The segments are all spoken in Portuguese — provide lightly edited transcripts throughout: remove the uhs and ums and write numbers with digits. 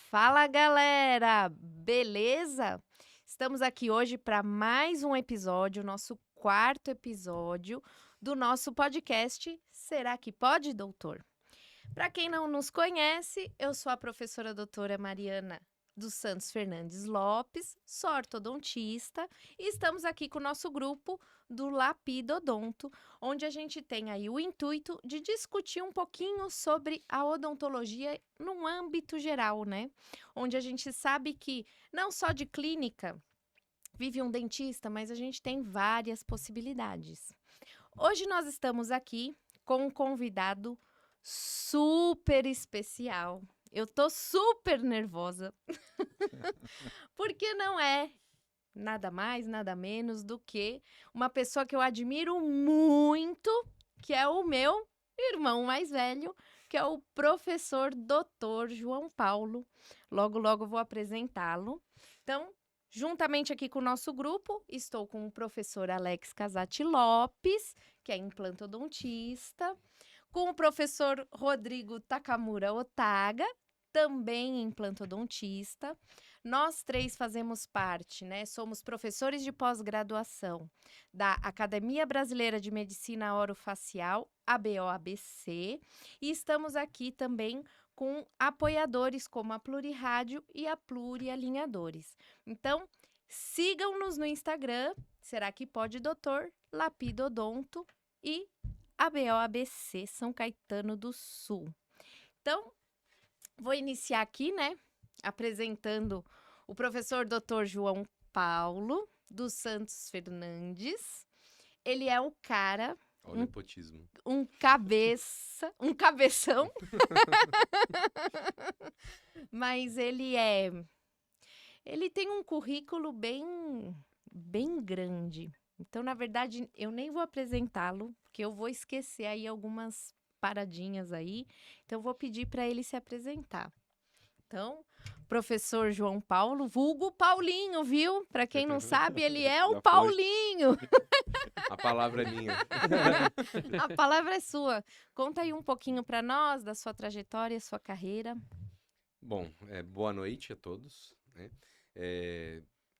Fala galera, beleza? Estamos aqui hoje para mais um episódio, nosso quarto episódio do nosso podcast Será que Pode, Doutor? Para quem não nos conhece, eu sou a professora doutora Mariana dos Santos Fernandes Lopes, sou ortodontista e estamos aqui com o nosso grupo do Lapidodonto, onde a gente tem aí o intuito de discutir um pouquinho sobre a odontologia num âmbito geral, né? Onde a gente sabe que não só de clínica vive um dentista, mas a gente tem várias possibilidades. Hoje nós estamos aqui com um convidado super especial. Eu tô super nervosa, porque não é nada mais, nada menos do que uma pessoa que eu admiro muito, que é o meu irmão mais velho, que é o professor Dr. João Paulo. Logo, logo eu vou apresentá-lo. Então, juntamente aqui com o nosso grupo, estou com o professor Alex Casati Lopes, que é implantodontista, com o professor Rodrigo Takamura Otaga, também implantodontista. Nós três fazemos parte, né? Somos professores de pós-graduação da Academia Brasileira de Medicina Orofacial, ABOABC, e estamos aqui também com apoiadores como a Plurirádio e a Plurialinhadores. Então, sigam-nos no Instagram, Será que Pode Doutor, Lapidodonto e ABOABC São Caetano do Sul. Então, vou iniciar aqui, né, apresentando o professor Dr. João Paulo dos Santos Fernandes. Ele é o cara, Olha o nepotismo. um cabeção, mas ele tem um currículo bem grande. Então, na verdade, eu nem vou apresentá-lo, porque eu vou esquecer aí algumas paradinhas aí. Então, eu vou pedir para ele se apresentar. Então, professor João Paulo, vulgo Paulinho, viu? Para quem não sabe, ele é o Já foi. Paulinho. A palavra é minha. A palavra é sua. Conta aí um pouquinho para nós da sua trajetória, sua carreira. Bom, boa noite a todos, né?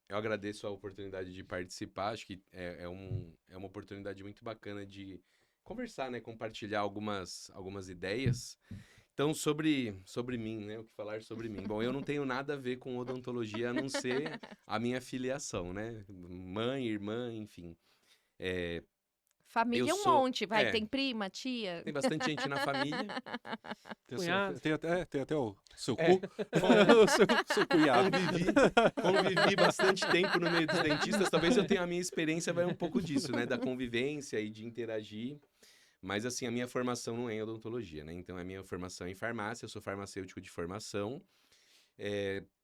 Eu agradeço a oportunidade de participar. Acho que é uma oportunidade muito bacana de conversar, né? Compartilhar algumas ideias. Então, sobre mim, né? O que falar sobre mim? Bom, eu não tenho nada a ver com odontologia a não ser a minha filiação, né? Mãe, irmã, enfim. É, eu Família é um sou. monte, vai. Tem prima, tia. Tem bastante gente na família. Cunhado. Tem até o seu É. cu. O seu cunhado. Convivi bastante tempo no meio dos dentistas. Talvez eu tenha a minha experiência, vai um pouco disso, né? Da convivência e de interagir. Mas, assim, a minha formação não é em odontologia, né? Então, a minha formação é em farmácia. Eu sou farmacêutico de formação.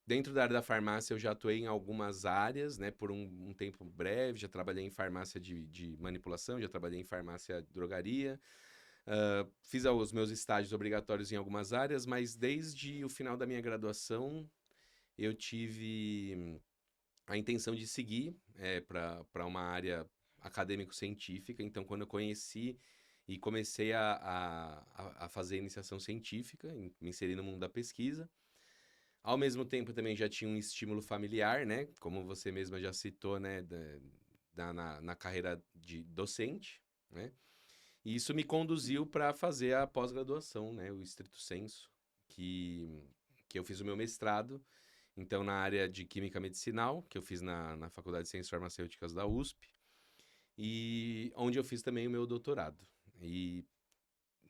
Dentro da área da farmácia, eu já atuei em algumas áreas, né? Por um tempo breve. Já trabalhei em farmácia de manipulação, já trabalhei em farmácia de drogaria. Fiz os meus estágios obrigatórios em algumas áreas, mas desde o final da minha graduação eu tive a intenção de seguir para uma área acadêmico-científica. Então, quando eu conheci e comecei a fazer iniciação científica, me inseri no mundo da pesquisa. Ao mesmo tempo, também já tinha um estímulo familiar, né? Como você mesma já citou, né? Na carreira de docente, né? E isso me conduziu para fazer a pós-graduação, né, o estrito sensu, que eu fiz o meu mestrado, então na área de química medicinal, que eu fiz na Faculdade de Ciências Farmacêuticas da USP, e onde eu fiz também o meu doutorado. E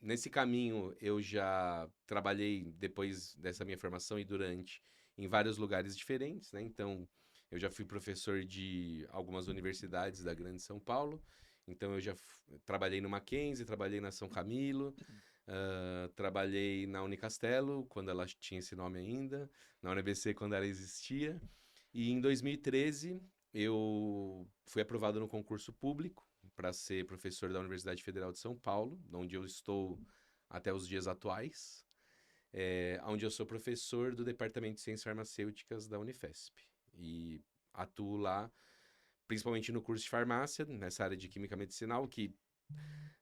nesse caminho eu já trabalhei, depois dessa minha formação e durante, em vários lugares diferentes, né? Então, eu já fui professor de algumas universidades da Grande São Paulo. Então, eu já trabalhei no Mackenzie, trabalhei na São Camilo, trabalhei na Unicastelo, quando ela tinha esse nome ainda, na UniBC, quando ela existia. E em 2013, eu fui aprovado no concurso público para ser professor da Universidade Federal de São Paulo, onde eu estou até os dias atuais, onde eu sou professor do Departamento de Ciências Farmacêuticas da Unifesp. E atuo lá principalmente no curso de farmácia, nessa área de química medicinal, que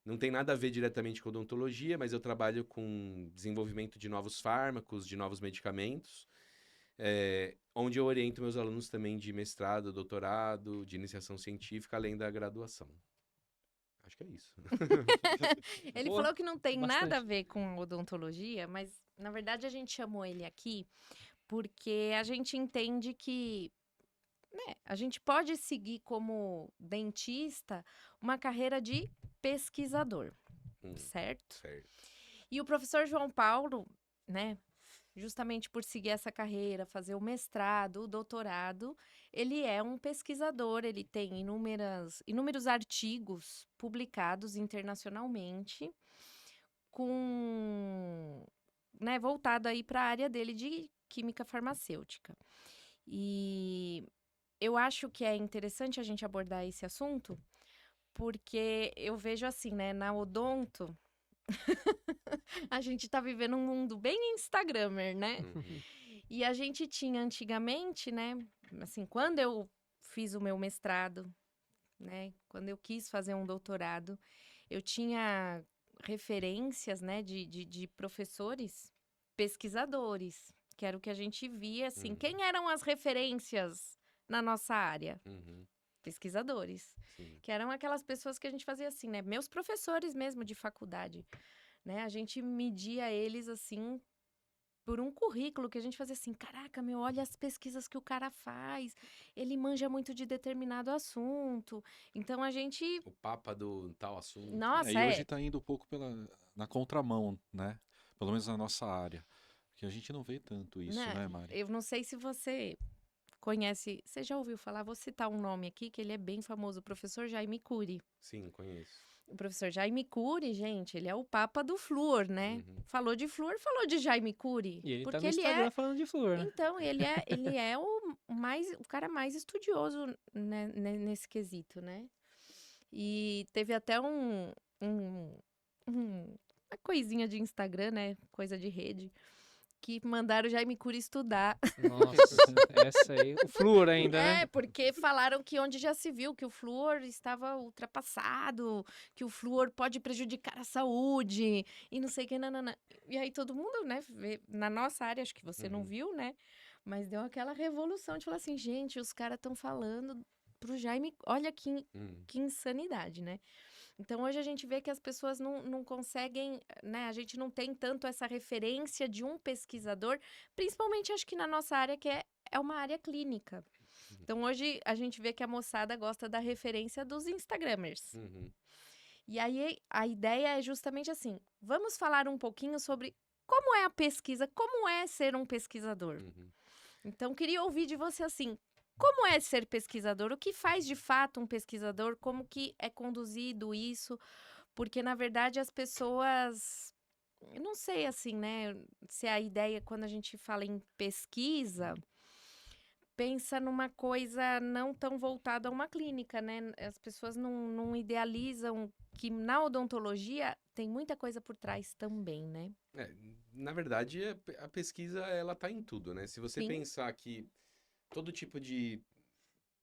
não tem nada a ver diretamente com odontologia, mas eu trabalho com desenvolvimento de novos fármacos, de novos medicamentos. onde eu oriento meus alunos também de mestrado, doutorado, de iniciação científica, além da graduação. Acho que é isso. Ele Boa, falou que não tem bastante. nada a ver com odontologia, mas na verdade a gente chamou ele aqui porque a gente entende que, né, a gente pode seguir como dentista uma carreira de pesquisador, certo? Certo. E o professor João Paulo, né, justamente por seguir essa carreira, fazer o mestrado, o doutorado, ele é um pesquisador, ele tem inúmeros artigos publicados internacionalmente, com, né, voltado aí para a área dele de química farmacêutica. E eu acho que é interessante a gente abordar esse assunto, porque eu vejo assim, né, na odonto, a gente tá vivendo um mundo bem instagramer, né? Uhum. E a gente tinha antigamente, né, assim, quando eu fiz o meu mestrado, né, quando eu quis fazer um doutorado, eu tinha referências, né, de professores pesquisadores, que era o que a gente via, assim, quem eram as referências na nossa área? Uhum. Pesquisadores, Sim. que eram aquelas pessoas que a gente fazia assim, né, meus professores mesmo de faculdade, né, a gente media eles, assim, por um currículo que a gente fazia assim, caraca, meu, olha as pesquisas que o cara faz, ele manja muito de determinado assunto, então a gente, O papa do tal assunto. nossa, E hoje está indo um pouco na contramão, né? Pelo menos na nossa área. Porque a gente não vê tanto isso, né, Mari? eu não sei se você conhece, você já ouviu falar, vou citar um nome aqui, que ele é bem famoso, o professor Jaime Cury. Sim, conheço. O professor Jaime Cury, gente, ele é o papa do flúor, né? Uhum. Falou de flúor, falou de Jaime Cury. E ele tá porque no ele Instagram falando de flúor, né? Então, ele é o cara mais estudioso, né, nesse quesito, né? E teve até uma coisinha de Instagram, né? Coisa de rede, que mandaram o Jaime Cury estudar. Nossa, essa aí. O flúor ainda, né? Porque falaram que onde já se viu que o flúor estava ultrapassado, que o flúor pode prejudicar a saúde, e não sei o que, nanana. E aí todo mundo, né, na nossa área, acho que você não Uhum. viu, né? Mas deu aquela revolução de falar assim, gente, os caras estão falando pro Jaime, olha que insanidade, né? Então, hoje a gente vê que as pessoas não conseguem, né? A gente não tem tanto essa referência de um pesquisador, principalmente acho que na nossa área, que é uma área clínica. Então, hoje a gente vê que a moçada gosta da referência dos Instagramers. Uhum. E aí a ideia é justamente assim: vamos falar um pouquinho sobre como é a pesquisa, como é ser um pesquisador. Uhum. Então, queria ouvir de você assim. Como é ser pesquisador? O que faz de fato um pesquisador? Como que é conduzido isso? Porque, na verdade, as pessoas... Eu não sei, assim, né? Se a ideia, quando a gente fala em pesquisa, pensa numa coisa não tão voltada a uma clínica, né? As pessoas não idealizam que na odontologia tem muita coisa por trás também, né? Na verdade, a pesquisa, ela tá em tudo, né? Se você Sim. pensar que todo tipo de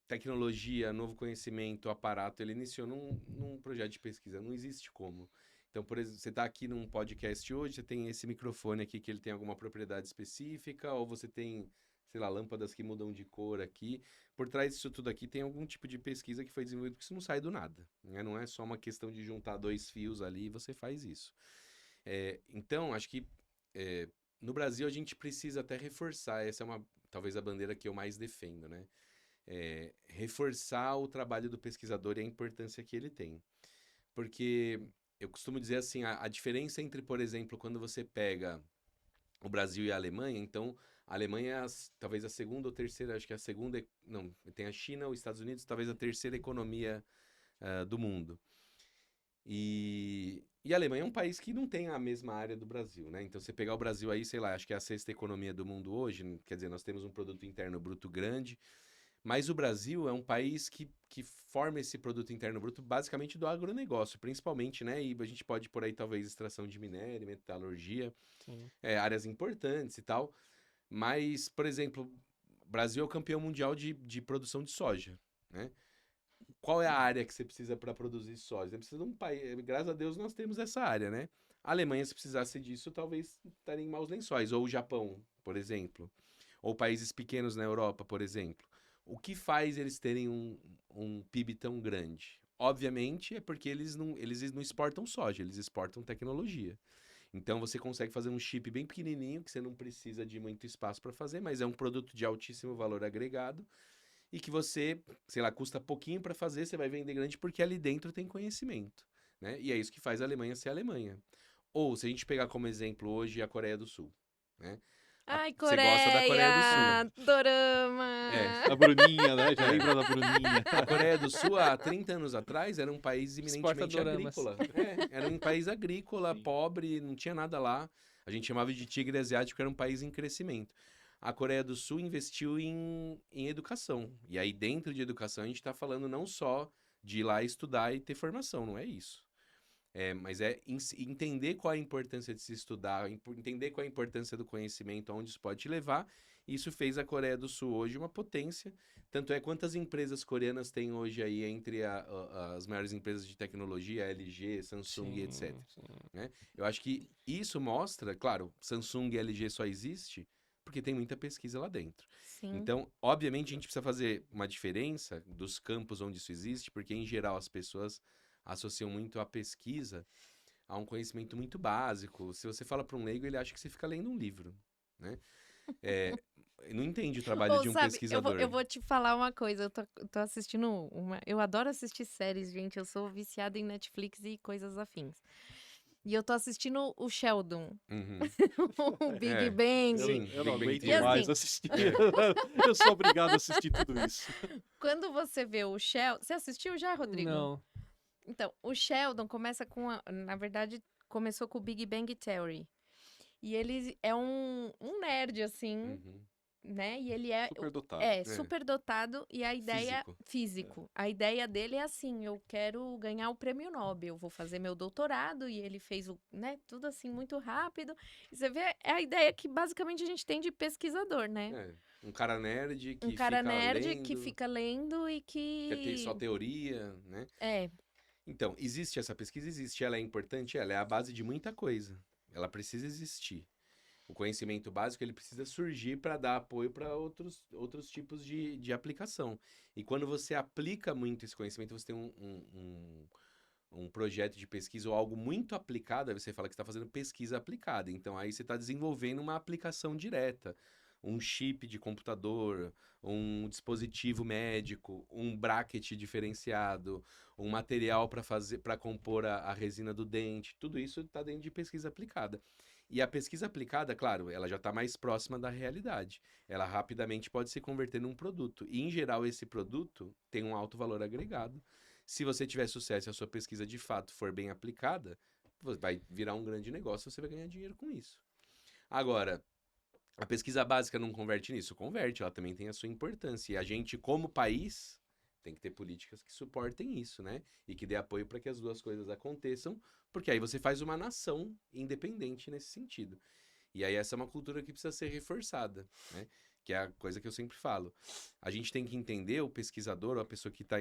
tecnologia, novo conhecimento, aparato, ele iniciou num projeto de pesquisa. Não existe como. Então, por exemplo, você está aqui num podcast hoje, você tem esse microfone aqui que ele tem alguma propriedade específica, ou você tem, sei lá, lâmpadas que mudam de cor aqui. Por trás disso tudo aqui tem algum tipo de pesquisa que foi desenvolvido, porque isso não sai do nada, né? Não é só uma questão de juntar dois fios ali e você faz isso. Então, acho que no Brasil a gente precisa até reforçar, essa é talvez a bandeira que eu mais defendo, né? Reforçar o trabalho do pesquisador e a importância que ele tem. Porque eu costumo dizer assim, a diferença entre, por exemplo, quando você pega o Brasil e a Alemanha, então a Alemanha é talvez a segunda ou terceira, acho que é a segunda, não, tem a China, os Estados Unidos, talvez a terceira economia do mundo. E a Alemanha é um país que não tem a mesma área do Brasil, né? Então, você pegar o Brasil aí, sei lá, acho que é a sexta economia do mundo hoje, quer dizer, nós temos um produto interno bruto grande, mas o Brasil é um país que forma esse produto interno bruto basicamente do agronegócio, principalmente, né? E a gente pode por aí, talvez, extração de minério, metalurgia, Sim. áreas importantes e tal. Mas, por exemplo, o Brasil é o campeão mundial de produção de soja, né? Qual é a área que você precisa para produzir soja? Você precisa de um país. Graças a Deus nós temos essa área, né? A Alemanha, se precisasse disso, talvez estaria em maus lençóis. Ou o Japão, por exemplo. Ou países pequenos na Europa, por exemplo. O que faz eles terem um PIB tão grande? Obviamente é porque eles não exportam soja, eles exportam tecnologia. Então você consegue fazer um chip bem pequenininho, que você não precisa de muito espaço para fazer, mas é um produto de altíssimo valor agregado e que você, sei lá, custa pouquinho para fazer, você vai vender grande porque ali dentro tem conhecimento, né? E é isso que faz a Alemanha ser a Alemanha. Ou, se a gente pegar como exemplo hoje a Coreia do Sul, né? Ai, Você gosta da Coreia do Coreia, Sul. dorama. É. A Bruninha, né? Já lembra da Bruninha? A Coreia do Sul, há 30 anos atrás, era um país Exporta eminentemente doramas. agrícola. Era um país agrícola, Sim. pobre, não tinha nada lá. A gente chamava de tigre asiático, era um país em crescimento. A Coreia do Sul investiu em educação. E aí, dentro de educação, a gente está falando não só de ir lá estudar e ter formação, não é isso. Mas é entender qual a importância de se estudar, entender qual a importância do conhecimento, aonde isso pode te levar. Isso fez a Coreia do Sul hoje uma potência. Tanto é quantas empresas coreanas tem hoje aí entre as maiores empresas de tecnologia, LG, Samsung e etc. Sim. Né? Eu acho que isso mostra, claro, Samsung e LG só existe porque tem muita pesquisa lá dentro. Sim. Então, obviamente, a gente precisa fazer uma diferença dos campos onde isso existe, porque, em geral, as pessoas associam muito a pesquisa a um conhecimento muito básico. Se você fala para um leigo, ele acha que você fica lendo um livro, né? Não entende o trabalho Ou, de um sabe, pesquisador. eu vou te falar uma coisa. Eu tô assistindo Eu adoro assistir séries, gente. Eu sou viciada em Netflix e coisas afins. E eu tô assistindo o Sheldon, Uhum. o Big É. Bang. Sim, Eu não Big Bang aguento Theory. mais assistir. Eu sou obrigado a assistir tudo isso. Quando você vê o Sheldon... Você assistiu já, Rodrigo? Não. Então, o Sheldon começa com... Na verdade, começou com o Big Bang Theory. E ele é um nerd, assim, Uhum. né? E ele é... Superdotado. super dotado e a ideia... Físico. Físico. A ideia dele é assim, eu quero ganhar o prêmio Nobel, vou fazer meu doutorado, e ele fez né, tudo assim, muito rápido. E você vê, é a ideia que basicamente a gente tem de pesquisador, né? Um cara nerd que Um cara fica nerd lendo, que fica lendo e quer ter só que... teoria, né? Então, existe essa pesquisa? Existe. Ela é importante? Ela é a base de muita coisa. Ela precisa existir. O conhecimento básico ele precisa surgir para dar apoio para outros tipos de aplicação. E quando você aplica muito esse conhecimento, você tem um projeto de pesquisa ou algo muito aplicado, aí você fala que está fazendo pesquisa aplicada. Então, aí você está desenvolvendo uma aplicação direta. Um chip de computador, um dispositivo médico, um bracket diferenciado, um material para compor a resina do dente. Tudo isso está dentro de pesquisa aplicada. E a pesquisa aplicada, claro, ela já está mais próxima da realidade. Ela rapidamente pode se converter num produto. E, em geral, esse produto tem um alto valor agregado. Se você tiver sucesso e a sua pesquisa de fato for bem aplicada, vai virar um grande negócio e você vai ganhar dinheiro com isso. Agora, a pesquisa básica não converte nisso? Converte, ela também tem a sua importância. E a gente, como país, tem que ter políticas que suportem isso, né? E que dê apoio para que as duas coisas aconteçam, porque aí você faz uma nação independente nesse sentido. E aí essa é uma cultura que precisa ser reforçada, né? Que é a coisa que eu sempre falo. A gente tem que entender o pesquisador ou a pessoa que está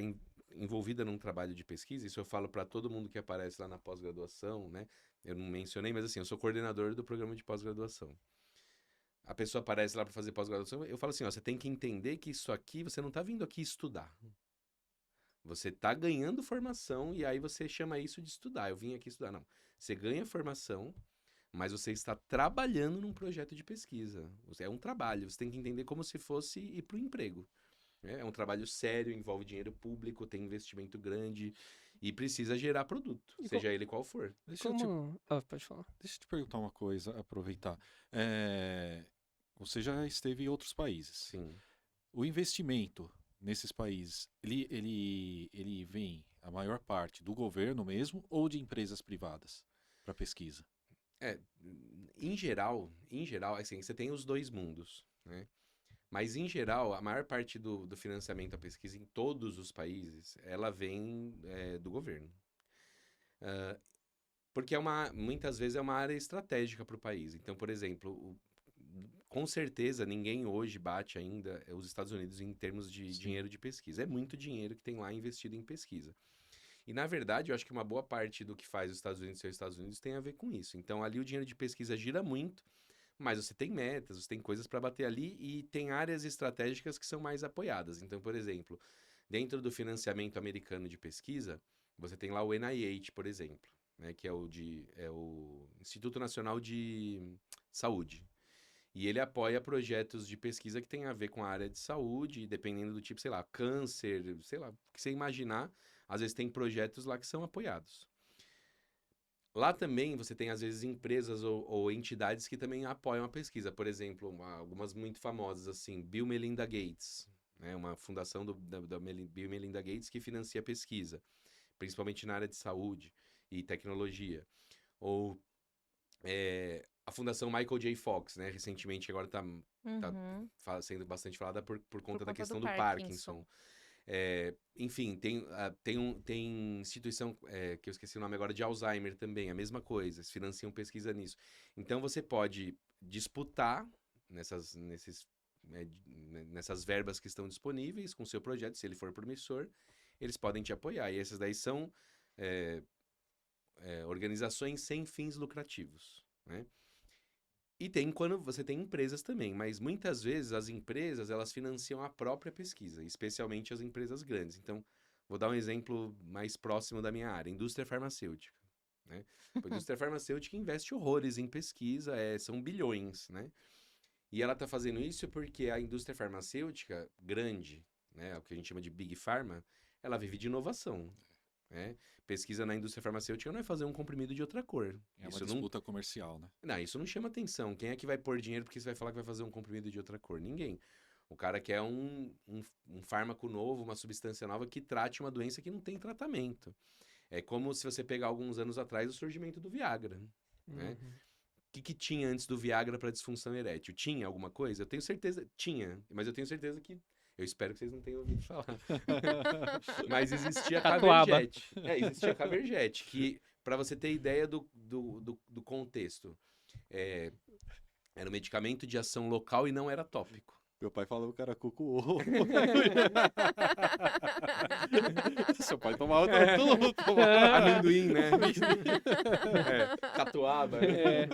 envolvida num trabalho de pesquisa, isso eu falo para todo mundo que aparece lá na pós-graduação, né? Eu não mencionei, mas assim, eu sou coordenador do programa de pós-graduação. A pessoa aparece lá para fazer pós-graduação, eu falo assim, ó, você tem que entender que isso aqui, você não está vindo aqui estudar. Você está ganhando formação e aí você chama isso de estudar. Eu vim aqui estudar. Não. Você ganha formação, mas você está trabalhando num projeto de pesquisa. É um trabalho. Você tem que entender como se fosse ir para o emprego. É um trabalho sério, envolve dinheiro público, tem investimento grande e precisa gerar produto, seja ele qual for. Pode falar. Deixa eu te perguntar uma coisa, aproveitar. Você já esteve em outros países. Sim. O investimento nesses países, ele vem, a maior parte, do governo mesmo ou de empresas privadas para pesquisa? Em geral, assim, você tem os dois mundos, né? Mas, em geral, a maior parte do financiamento à pesquisa em todos os países, ela vem do governo. Porque muitas vezes é uma área estratégica para o país. Então, por exemplo, com certeza ninguém hoje bate ainda os Estados Unidos em termos de dinheiro de pesquisa. É muito dinheiro que tem lá investido em pesquisa. E, na verdade, eu acho que uma boa parte do que faz os Estados Unidos ser os Estados Unidos tem a ver com isso. Então, ali o dinheiro de pesquisa gira muito, Mas você tem metas, você tem coisas para bater ali e tem áreas estratégicas que são mais apoiadas. Então, por exemplo, dentro do financiamento americano de pesquisa, você tem lá o NIH, por exemplo, né, que é o Instituto Nacional de Saúde. E ele apoia projetos de pesquisa que tem a ver com a área de saúde, e dependendo do tipo, sei lá, câncer, sei lá, o que você imaginar, às vezes tem projetos lá que são apoiados. Lá também você tem, às vezes, empresas ou entidades que também apoiam a pesquisa. Por exemplo, algumas muito famosas, assim, Bill Melinda Gates, né? Uma fundação da Bill Melinda Gates que financia a pesquisa, principalmente na área de saúde e tecnologia. Ou a fundação Michael J. Fox, né? Recentemente agora está Uhum. sendo bastante falada por conta da conta questão do do Parkinson. Parkinson. Enfim, tem instituição, que eu esqueci o nome agora, de Alzheimer também, a mesma coisa, eles financiam pesquisa nisso. Então você pode disputar nessas verbas que estão disponíveis com o seu projeto, se ele for promissor, eles podem te apoiar. E essas daí são organizações sem fins lucrativos, né? E tem quando você tem empresas também, mas muitas vezes as empresas, elas financiam a própria pesquisa, especialmente as empresas grandes. Então, vou dar um exemplo mais próximo da minha área, indústria farmacêutica, né? A indústria farmacêutica investe horrores em pesquisa, são bilhões, né? E ela está fazendo isso porque a indústria farmacêutica grande, né, o que a gente chama de Big Pharma, ela vive de inovação, né? Pesquisa na indústria farmacêutica não é fazer um comprimido de outra cor. É uma Isso não disputa comercial, né? Não, isso não chama atenção. Quem é que vai pôr dinheiro porque você vai falar que vai fazer um comprimido de outra cor? Ninguém. O cara quer um fármaco novo, uma substância nova que trate uma doença que não tem tratamento. É como se você pegar alguns anos atrás o surgimento do Viagra, né? Uhum. O que tinha antes do Viagra para disfunção erétil? Tinha alguma coisa? Eu tenho certeza. Tinha, mas eu tenho certeza que. Eu espero que vocês não tenham ouvido falar. Mas existia a Catuaba. Caberjet. Existia a Caberjet, que, para você ter ideia do contexto, era um medicamento de ação local e não era tópico. Meu pai falava que era coco ovo. Seu pai tomava tudo. Amendoim, né? Catuaba. É.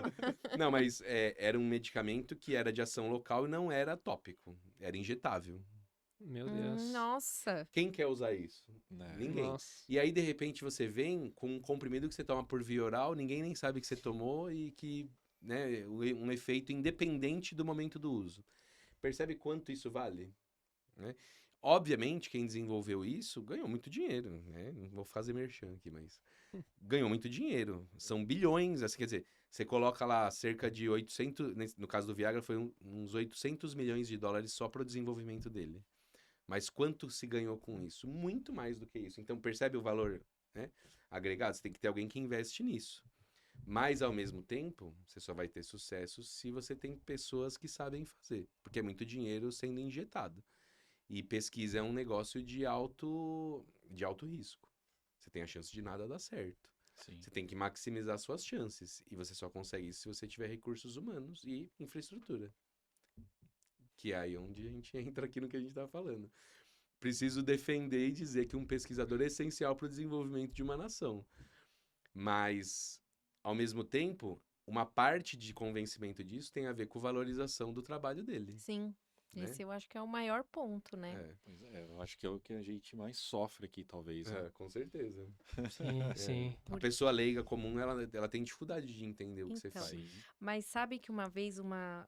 Não, mas era um medicamento que era de ação local e não era tópico. Era injetável. Meu Deus. Nossa. Quem quer usar isso? Né? Ninguém. Nossa. E aí, de repente, você vem com um comprimido que você toma por via oral, ninguém nem sabe que você tomou e que, né, um efeito independente do momento do uso. Percebe quanto isso vale? Né? Obviamente, quem desenvolveu isso ganhou muito dinheiro, né? Não vou fazer merchan aqui, mas ganhou muito dinheiro. São bilhões, assim, quer dizer, você coloca lá cerca de 800, no caso do Viagra, foi uns 800 milhões de dólares só para o desenvolvimento dele. Mas quanto se ganhou com isso? Muito mais do que isso. Então, percebe o valor, né, agregado? Você tem que ter alguém que investe nisso. Mas, ao mesmo tempo, você só vai ter sucesso se você tem pessoas que sabem fazer. Porque é muito dinheiro sendo injetado. E pesquisa é um negócio de alto risco. Você tem a chance de nada dar certo. Sim. Você tem que maximizar suas chances. E você só consegue isso se você tiver recursos humanos e infraestrutura. Que é aí onde a gente entra aqui no que a gente estava falando. Preciso defender e dizer que um pesquisador é essencial para o desenvolvimento de uma nação. Mas, ao mesmo tempo, uma parte de convencimento disso tem a ver com valorização do trabalho dele. Sim. Né? Esse eu acho que é o maior ponto, né? Pois eu acho que é o que a gente mais sofre aqui, talvez. Né? Com certeza. Sim, sim. A pessoa leiga comum, ela tem dificuldade de entender o que você Então. faz. Sim. Mas sabe que uma vez uma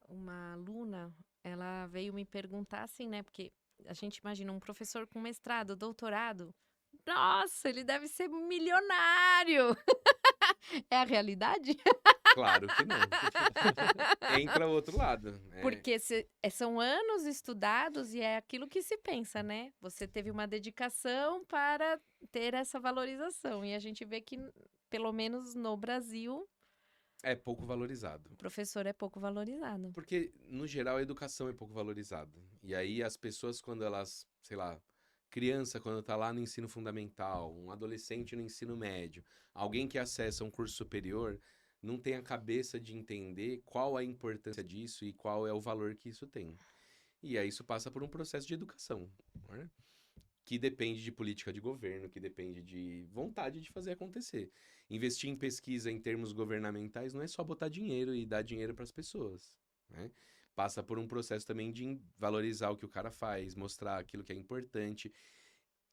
aluna, ela veio me perguntar assim, né? Porque a gente imagina um professor com mestrado, doutorado. Nossa, ele deve ser milionário! É a realidade? Claro que não. Entra o outro lado. Porque são anos estudados e é aquilo que se pensa, né? Você teve uma dedicação para ter essa valorização. E a gente vê que, pelo menos no Brasil, É pouco valorizado. o professor é pouco valorizado. Porque, no geral, a educação é pouco valorizada. E aí, as pessoas, quando elas, sei lá, criança, quando tá lá no ensino fundamental, um adolescente no ensino médio, alguém que acessa um curso superior, não tem a cabeça de entender qual a importância disso e qual é o valor que isso tem. E aí, isso passa por um processo de educação, né? Que depende de política de governo, que depende de vontade de fazer acontecer. Investir em pesquisa em termos governamentais não é só botar dinheiro e dar dinheiro para as pessoas. né? Passa por um processo também de valorizar o que o cara faz, mostrar aquilo que é importante,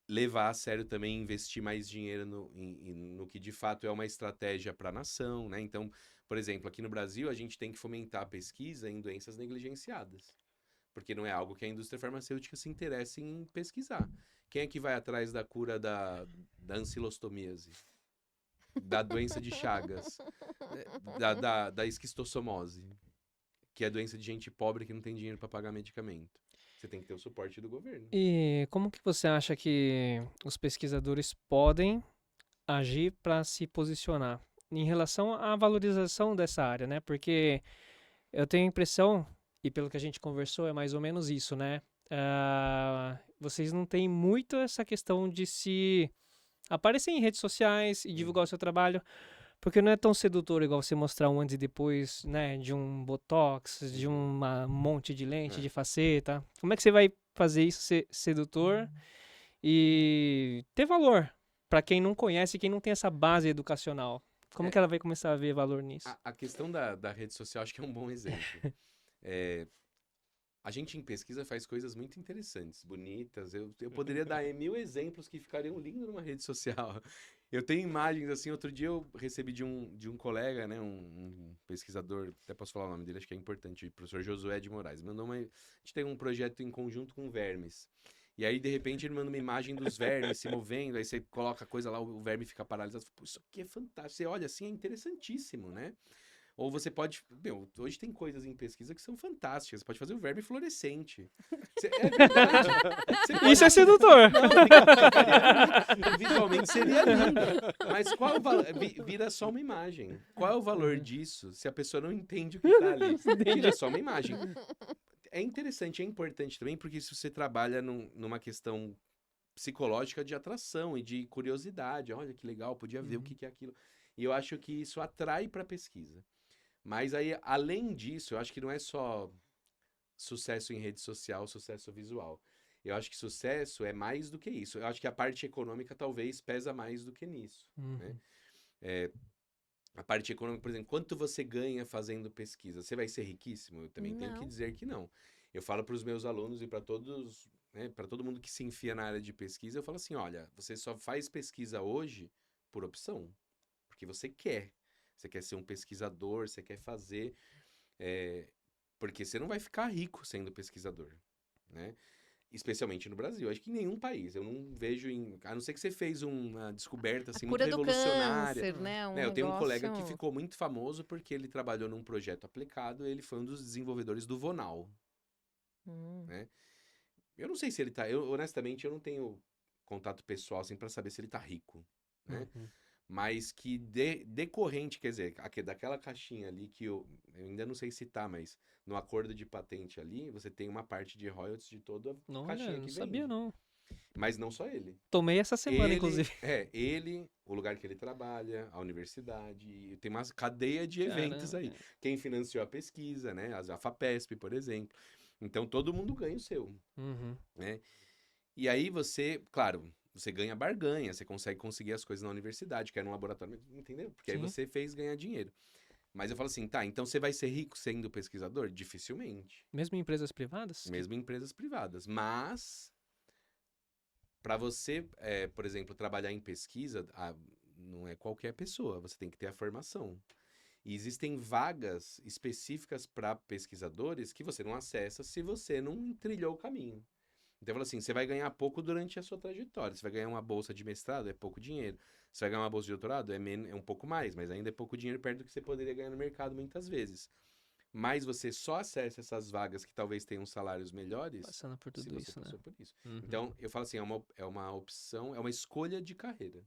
levar a sério também, investir mais dinheiro no que de fato é uma estratégia para a nação, né? Então, por exemplo, aqui no Brasil, a gente tem que fomentar a pesquisa em doenças negligenciadas, porque não é algo que a indústria farmacêutica se interessa em pesquisar. Quem é que vai atrás da cura da ancilostomíase, da doença de Chagas, da esquistossomose, que é doença de gente pobre que não tem dinheiro para pagar medicamento? Você tem que ter o suporte do governo. E como que você acha que os pesquisadores podem agir para se posicionar em relação à valorização dessa área, né? Porque eu tenho a impressão, e pelo que a gente conversou, é mais ou menos isso, né? Vocês não têm muito essa questão de se aparecer em redes sociais e divulgar o seu trabalho, porque não é tão sedutor igual você mostrar um antes e depois, né? De um botox, de um monte de lente, de faceta. Como é que você vai fazer isso ser sedutor e ter valor para quem não conhece, quem não tem essa base educacional? Como que ela vai começar a ver valor nisso? A questão da rede social acho que é um bom exemplo. A gente em pesquisa faz coisas muito interessantes, bonitas. Eu poderia dar 1000 exemplos que ficariam lindos numa rede social. Eu tenho imagens, assim, outro dia eu recebi de um colega, né, um pesquisador, até posso falar o nome dele, acho que é importante, o professor Josué de Moraes. A gente tem um projeto em conjunto com vermes. E aí, de repente, ele manda uma imagem dos vermes se movendo, aí você coloca a coisa lá, o verme fica paralisado. Pô, isso aqui é fantástico. Você olha assim, é interessantíssimo, né? Ou você pode... hoje tem coisas em pesquisa que são fantásticas. Você pode fazer o verme fluorescente. É verdade. Isso é sedutor. Não, visualmente seria lindo. Mas qual o valor? Vira só uma imagem. Qual é o valor disso se a pessoa não entende o que está ali? Vira só uma imagem. É interessante, é importante também, porque se você trabalha numa questão psicológica de atração e de curiosidade, olha que legal, podia ver o que é aquilo. E eu acho que isso atrai para a pesquisa. Mas aí, além disso, eu acho que não é só sucesso em rede social, sucesso visual. Eu acho que sucesso é mais do que isso. Eu acho que a parte econômica talvez pesa mais do que nisso, né? A parte econômica, por exemplo, quanto você ganha fazendo pesquisa? Você vai ser riquíssimo? Eu também tenho que dizer que não. Eu falo para os meus alunos e para todos, né, para todo mundo que se enfia na área de pesquisa, eu falo assim, olha, você só faz pesquisa hoje por opção, porque você quer. Você quer ser um pesquisador, você quer fazer... porque você não vai ficar rico sendo pesquisador, né? Especialmente no Brasil. Acho que em nenhum país. Eu não vejo a não ser que você fez uma descoberta assim, muito revolucionária. Câncer, né? Eu tenho um colega que ficou muito famoso porque ele trabalhou num projeto aplicado e ele foi um dos desenvolvedores do Vonal. Né? Eu não sei se ele tá... honestamente, eu não tenho contato pessoal assim, para saber se ele tá rico. Né? Mas que decorrente, quer dizer, daquela caixinha ali que eu ainda não sei citar, mas no acordo de patente ali, você tem uma parte de royalties de toda a caixinha que vende. Não sabia, não. Mas não só ele. Tomei essa semana, inclusive. Ele, o lugar que ele trabalha, a universidade, tem uma cadeia de eventos aí. Quem financiou a pesquisa, né? A FAPESP, por exemplo. Então, todo mundo ganha o seu. Né? E aí você, claro... Você ganha barganha, você conseguir as coisas na universidade, quer num laboratório, entendeu? Porque aí você fez ganhar dinheiro. Mas eu falo assim, tá, então você vai ser rico sendo pesquisador? Dificilmente. Mesmo em empresas privadas? Mesmo em empresas privadas. Mas, para você, por exemplo, trabalhar em pesquisa, não é qualquer pessoa, você tem que ter a formação. E existem vagas específicas para pesquisadores que você não acessa se você não trilhou o caminho. Então, eu falo assim, você vai ganhar pouco durante a sua trajetória. Você vai ganhar uma bolsa de mestrado, é pouco dinheiro. Você vai ganhar uma bolsa de doutorado, é um pouco mais, mas ainda é pouco dinheiro perto do que você poderia ganhar no mercado muitas vezes. Mas você só acessa essas vagas que talvez tenham salários melhores passando por tudo se você isso, passou né? por isso. Então, eu falo assim, é uma opção, é uma escolha de carreira.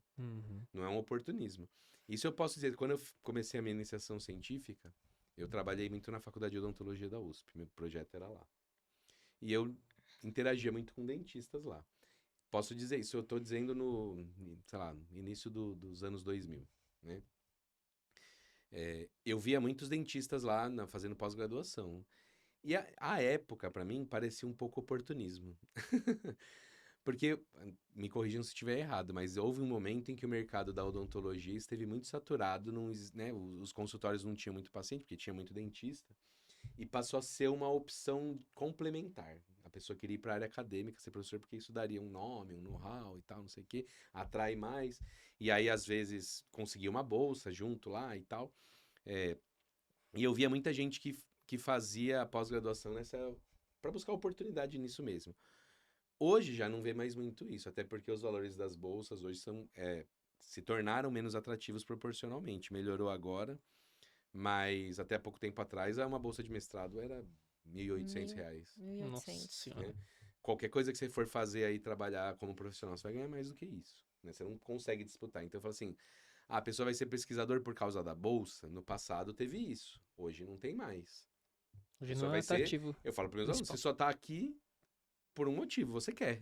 Não é um oportunismo. Isso eu posso dizer, quando eu comecei a minha iniciação científica, eu trabalhei muito na Faculdade de Odontologia da USP, meu projeto era lá. E eu interagia muito com dentistas lá. Posso dizer isso, eu estou dizendo no, sei lá, início dos anos 2000, né? Eu via muitos dentistas lá fazendo pós-graduação. E a época, para mim, parecia um pouco oportunismo. Porque, me corrijam se estiver errado, mas houve um momento em que o mercado da odontologia esteve muito saturado, né? Os consultórios não tinham muito paciente, porque tinha muito dentista. e passou a ser uma opção complementar. A pessoa queria ir para a área acadêmica, ser professor, porque isso daria um nome, um know-how e tal, não sei o quê, atrai mais. E aí, às vezes, conseguia uma bolsa junto lá e tal. É, e eu via muita gente que fazia a pós-graduação para buscar oportunidade nisso mesmo. Hoje já não vê mais muito isso, até porque os valores das bolsas hoje se tornaram menos atrativos proporcionalmente. Melhorou agora, mas até pouco tempo atrás uma bolsa de mestrado era R$ 1.800. Nossa 1.800. senhora. Qualquer coisa que você for fazer aí, trabalhar como profissional, você vai ganhar mais do que isso, né? Você não consegue disputar. Então eu falo assim, a pessoa vai ser pesquisador por causa da bolsa. No passado teve isso, hoje não tem mais. A Hoje pessoa não é vai ser, atrativo. eu falo para meus alunos, Principal. você só tá aqui por um motivo, você quer.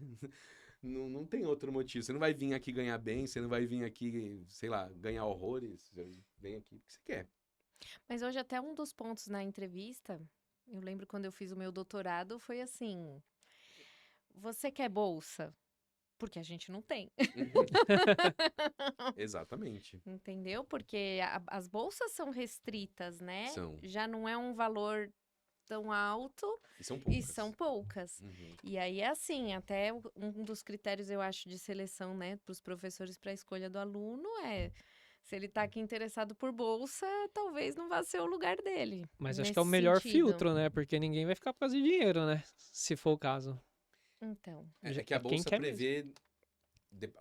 Não tem outro motivo. Você não vai vir aqui ganhar bem, você não vai vir aqui, sei lá, ganhar horrores. Você vem aqui porque você quer. Mas hoje até um dos pontos na entrevista, eu lembro quando eu fiz o meu doutorado, foi assim: você quer bolsa? Porque a gente não tem. Exatamente. Entendeu? Porque as bolsas são restritas, né? São. Já não é um valor tão alto E são e poucas. são poucas. Uhum. E aí é assim, até um dos critérios, eu acho, de seleção, né, para os professores para a escolha do aluno é se ele está aqui interessado por bolsa, talvez não vá ser o lugar dele. Mas acho que nesse é o melhor sentido. filtro, né? Porque ninguém vai ficar por causa de dinheiro, né? Se for o caso. Então, É Já- que a quem bolsa quer mesmo. prevê.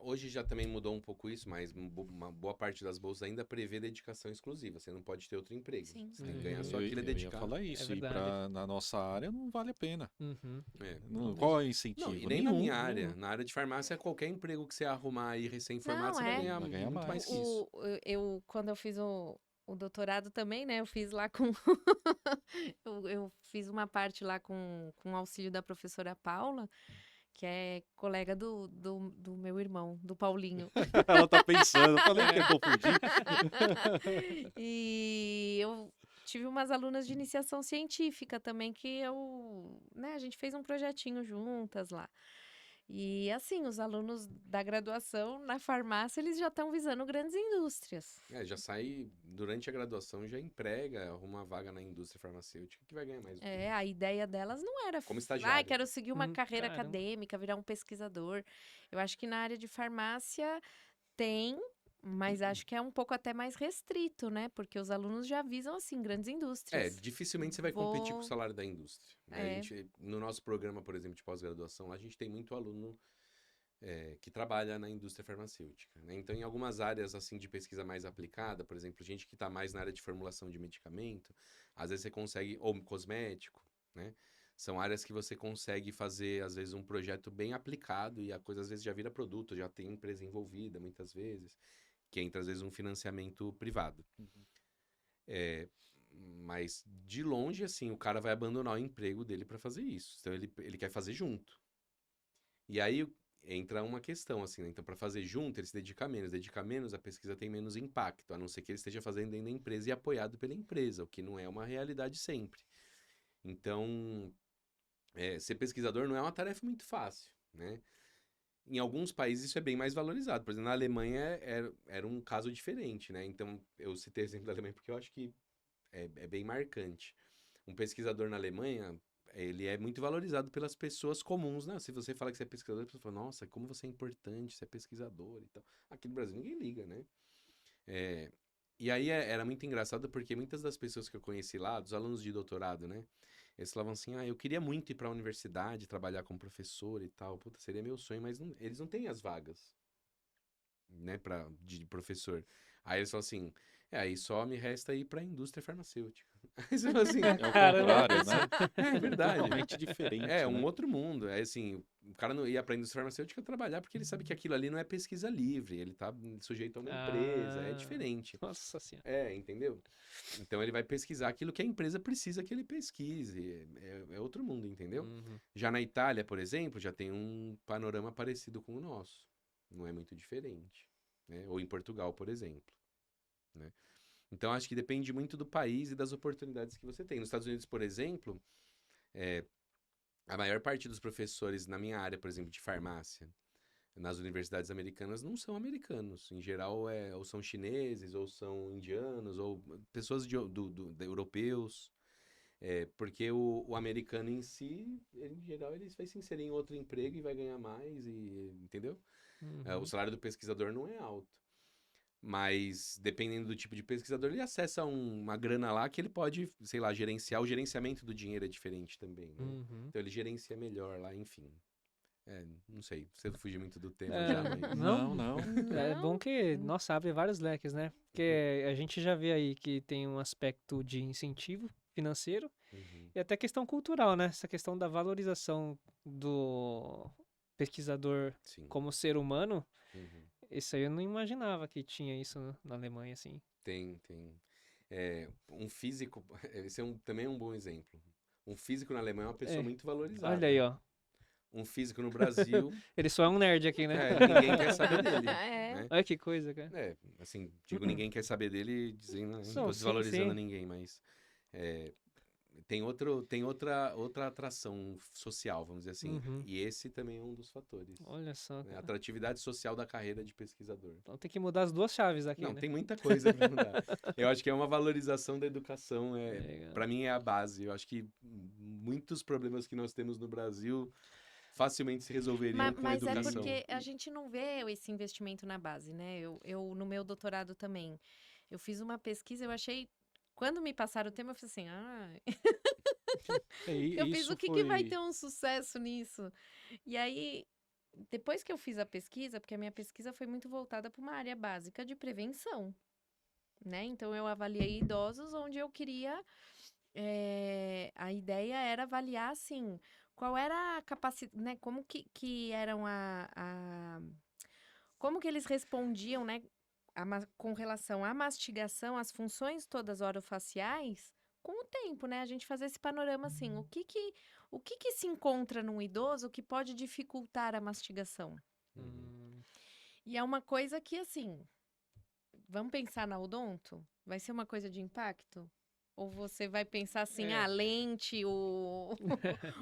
Hoje já também mudou um pouco isso, mas uma boa parte das bolsas ainda prevê dedicação exclusiva. Você não pode ter outro emprego. Sim. Você tem que ganhar só Eu aquilo e ia dedicar. falar isso. E verdade. na nossa área não vale a pena. Uhum. É. Qual é o Não, incentivo? e nem na Nenhum, minha área. nenhum. Na área de farmácia, qualquer emprego que você arrumar aí recém-formado, Não, você vai é. ganhar Vai ganhar muito mais mais. que isso. Quando eu fiz o doutorado também, né? Eu fiz lá com. eu fiz uma parte lá com o auxílio da professora Paula, que é colega do meu irmão, do Paulinho. Ela tá pensando, eu falei que ia confundir. E eu tive umas alunas de iniciação científica também, né, a gente fez um projetinho juntas lá. E assim, os alunos da graduação na farmácia, eles já estão visando grandes indústrias. Já sai durante a graduação, já emprega, arruma uma vaga na indústria farmacêutica que vai ganhar mais do que É, a ideia delas não era, como ah, estagiário. quero seguir uma carreira Caramba. acadêmica, virar um pesquisador. Eu acho que na área de farmácia tem, mas acho que é um pouco até mais restrito, né? Porque os alunos já visam, assim, grandes indústrias. Dificilmente você vai competir com o Vou- salário da indústria, né? A É. gente, no nosso programa, por exemplo, de pós-graduação, lá a gente tem muito aluno que trabalha na indústria farmacêutica, né? Então, em algumas áreas assim de pesquisa mais aplicada, por exemplo, gente que está mais na área de formulação de medicamento, às vezes você consegue, ou cosmético, né? São áreas que você consegue fazer, às vezes, um projeto bem aplicado e a coisa às vezes já vira produto, já tem empresa envolvida, muitas vezes, que entra às vezes um financiamento privado. É, mas de longe, assim, o cara vai abandonar o emprego dele para fazer isso. Então ele quer fazer junto. E aí entra uma questão, assim, né? Então, para fazer junto, ele se dedica menos, a pesquisa tem menos impacto, a não ser que ele esteja fazendo dentro da empresa e apoiado pela empresa, o que não é uma realidade sempre. Então, ser pesquisador não é uma tarefa muito fácil, né? Em alguns países isso é bem mais valorizado. Por exemplo, na Alemanha era um caso diferente, né? Então, eu citei o exemplo da Alemanha porque eu acho que é bem marcante. Um pesquisador na Alemanha, ele é muito valorizado pelas pessoas comuns, né? Se você fala que você é pesquisador, a pessoa fala, nossa, como você é importante, você é pesquisador e tal. Aqui no Brasil ninguém liga, né? E aí era muito engraçado porque muitas das pessoas que eu conheci lá, dos alunos de doutorado, né? Eles falavam assim, eu queria muito ir para a universidade, trabalhar como professor e tal. Puta, seria meu sonho, mas eles não têm as vagas, né, de professor. Aí eles falam assim, aí só me resta ir para a indústria farmacêutica. Aí você fala assim, É o Caramba. contrário, né? é verdade. Totalmente diferente. É um né? outro mundo. É assim, o cara não ia para a indústria farmacêutica trabalhar porque ele sabe que aquilo ali não é pesquisa livre, ele tá sujeito a uma empresa, é Ah. diferente. Nossa senhora. Entendeu? Então ele vai pesquisar aquilo que a empresa precisa que ele pesquise. É outro mundo, entendeu? Uhum. Já na Itália, por exemplo, já tem um panorama parecido com o nosso. Não é muito diferente, né? Ou em Portugal, por exemplo, né? Então acho que depende muito do país e das oportunidades que você tem. Nos Estados Unidos, por exemplo, a maior parte dos professores na minha área, por exemplo, de farmácia, nas universidades americanas não são americanos. Em geral, ou são chineses, ou são indianos, ou pessoas europeus. Porque o americano em si, em geral, ele vai se inserir em outro emprego e vai ganhar mais, entendeu? O salário do pesquisador não é alto. Mas, dependendo do tipo de pesquisador, ele acessa uma grana lá que ele pode, sei lá, gerenciar. O gerenciamento do dinheiro é diferente também, né? Então, ele gerencia melhor lá, enfim. Não sei, você fugir muito do tema já, mas... Não. É bom que, nossa, abre vários leques, né? Porque a gente já vê aí que tem um aspecto de incentivo financeiro Uhum, e até questão cultural, né? Essa questão da valorização do pesquisador sim. como ser humano, Uhum. isso aí eu não imaginava que tinha isso na Alemanha, assim. Tem. Um físico, esse também é um bom exemplo. Um físico na Alemanha é uma pessoa É, muito valorizada. olha aí, ó. Um físico no Brasil, Ele só é um nerd aqui, né? ninguém quer saber dele. É. Né? Olha que coisa, cara. Assim, digo, ninguém quer saber dele, dizendo, não Não, tô sim, desvalorizando sim. ninguém, mas tem outra atração social, vamos dizer assim. Uhum. E esse também é um dos fatores. Olha só, Né? A cara. atratividade social da carreira de pesquisador. Então tem que mudar as duas chaves aqui, Não, né? tem muita coisa para mudar. Eu acho que é uma valorização da educação, Legal. para mim é a base. Eu acho que muitos problemas que nós temos no Brasil facilmente se resolveriam com a Mas é educação. porque a gente não vê esse investimento na base, né? Eu, no meu doutorado também, eu fiz uma pesquisa, eu achei... Quando me passaram o tema, eu falei assim, eu fiz Isso o que vai ter um sucesso nisso? E aí, depois que eu fiz a pesquisa, porque a minha pesquisa foi muito voltada para uma área básica de prevenção, né? Então, eu avaliei idosos onde eu queria... a ideia era avaliar, assim, qual era a capacidade, né? Como que eram como que eles respondiam, né? Com relação à mastigação, às funções todas orofaciais, com o tempo, né? A gente fazer esse panorama assim, o que que se encontra num idoso que pode dificultar a mastigação? Uhum. E é uma coisa que, assim, vamos pensar na odonto? Vai ser uma coisa de impacto? Ou você vai pensar assim, a lente, o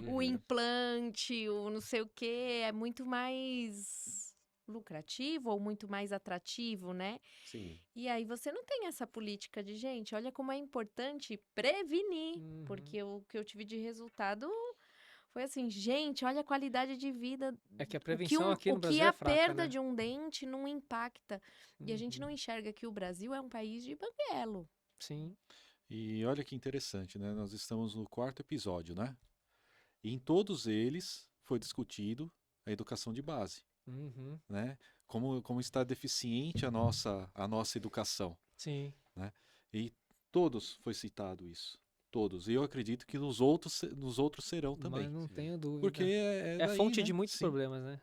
Uhum. implante, o não sei o quê, é muito mais lucrativo ou muito mais atrativo, né? Sim. E aí você não tem essa política de, gente, olha como é importante prevenir, Uhum. porque o que eu tive de resultado foi assim, gente, olha a qualidade de vida, É que a o que, prevenção aqui no o que Brasil é a fraca, perda né? de um dente não impacta. E a gente Uhum. não enxerga que o Brasil é um país de banguelo. Sim. E olha que interessante, né? Nós estamos no 4º episódio, né? E em todos eles foi discutido a educação de base, Uhum. né? Como está deficiente a nossa educação, Sim. né? E todos foi citado isso, todos. E eu acredito que nos outros serão também, Mas não Sim. tenho dúvida. porque é É daí, fonte né? de muitos Sim. problemas, né?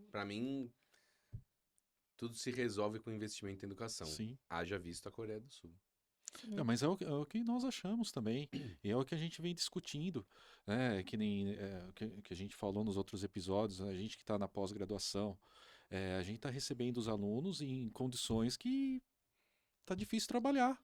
Para mim, tudo se resolve com investimento em educação. Sim. Haja visto a Coreia do Sul. Não, mas é o que nós achamos também, e é o que a gente vem discutindo, né? Que nem que a gente falou nos outros episódios, né? A gente que está na pós-graduação, a gente está recebendo os alunos em condições que tá difícil trabalhar,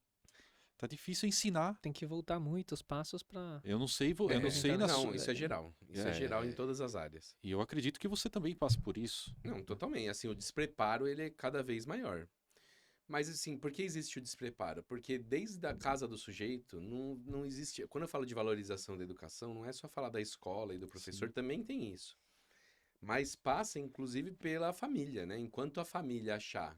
tá difícil ensinar. Tem que voltar muito os passos para... Eu não sei, eu não É, sei então, na Não, sua, isso é geral. Isso é geral em todas as áreas. e eu acredito que você também passa por isso. Não, totalmente. Assim, o despreparo, ele é cada vez maior. Mas, assim, por que existe o despreparo? Porque desde a casa do sujeito, não existe... Quando eu falo de valorização da educação, não é só falar da escola e do professor, Sim. também tem isso. Mas passa, inclusive, pela família, né? Enquanto a família achar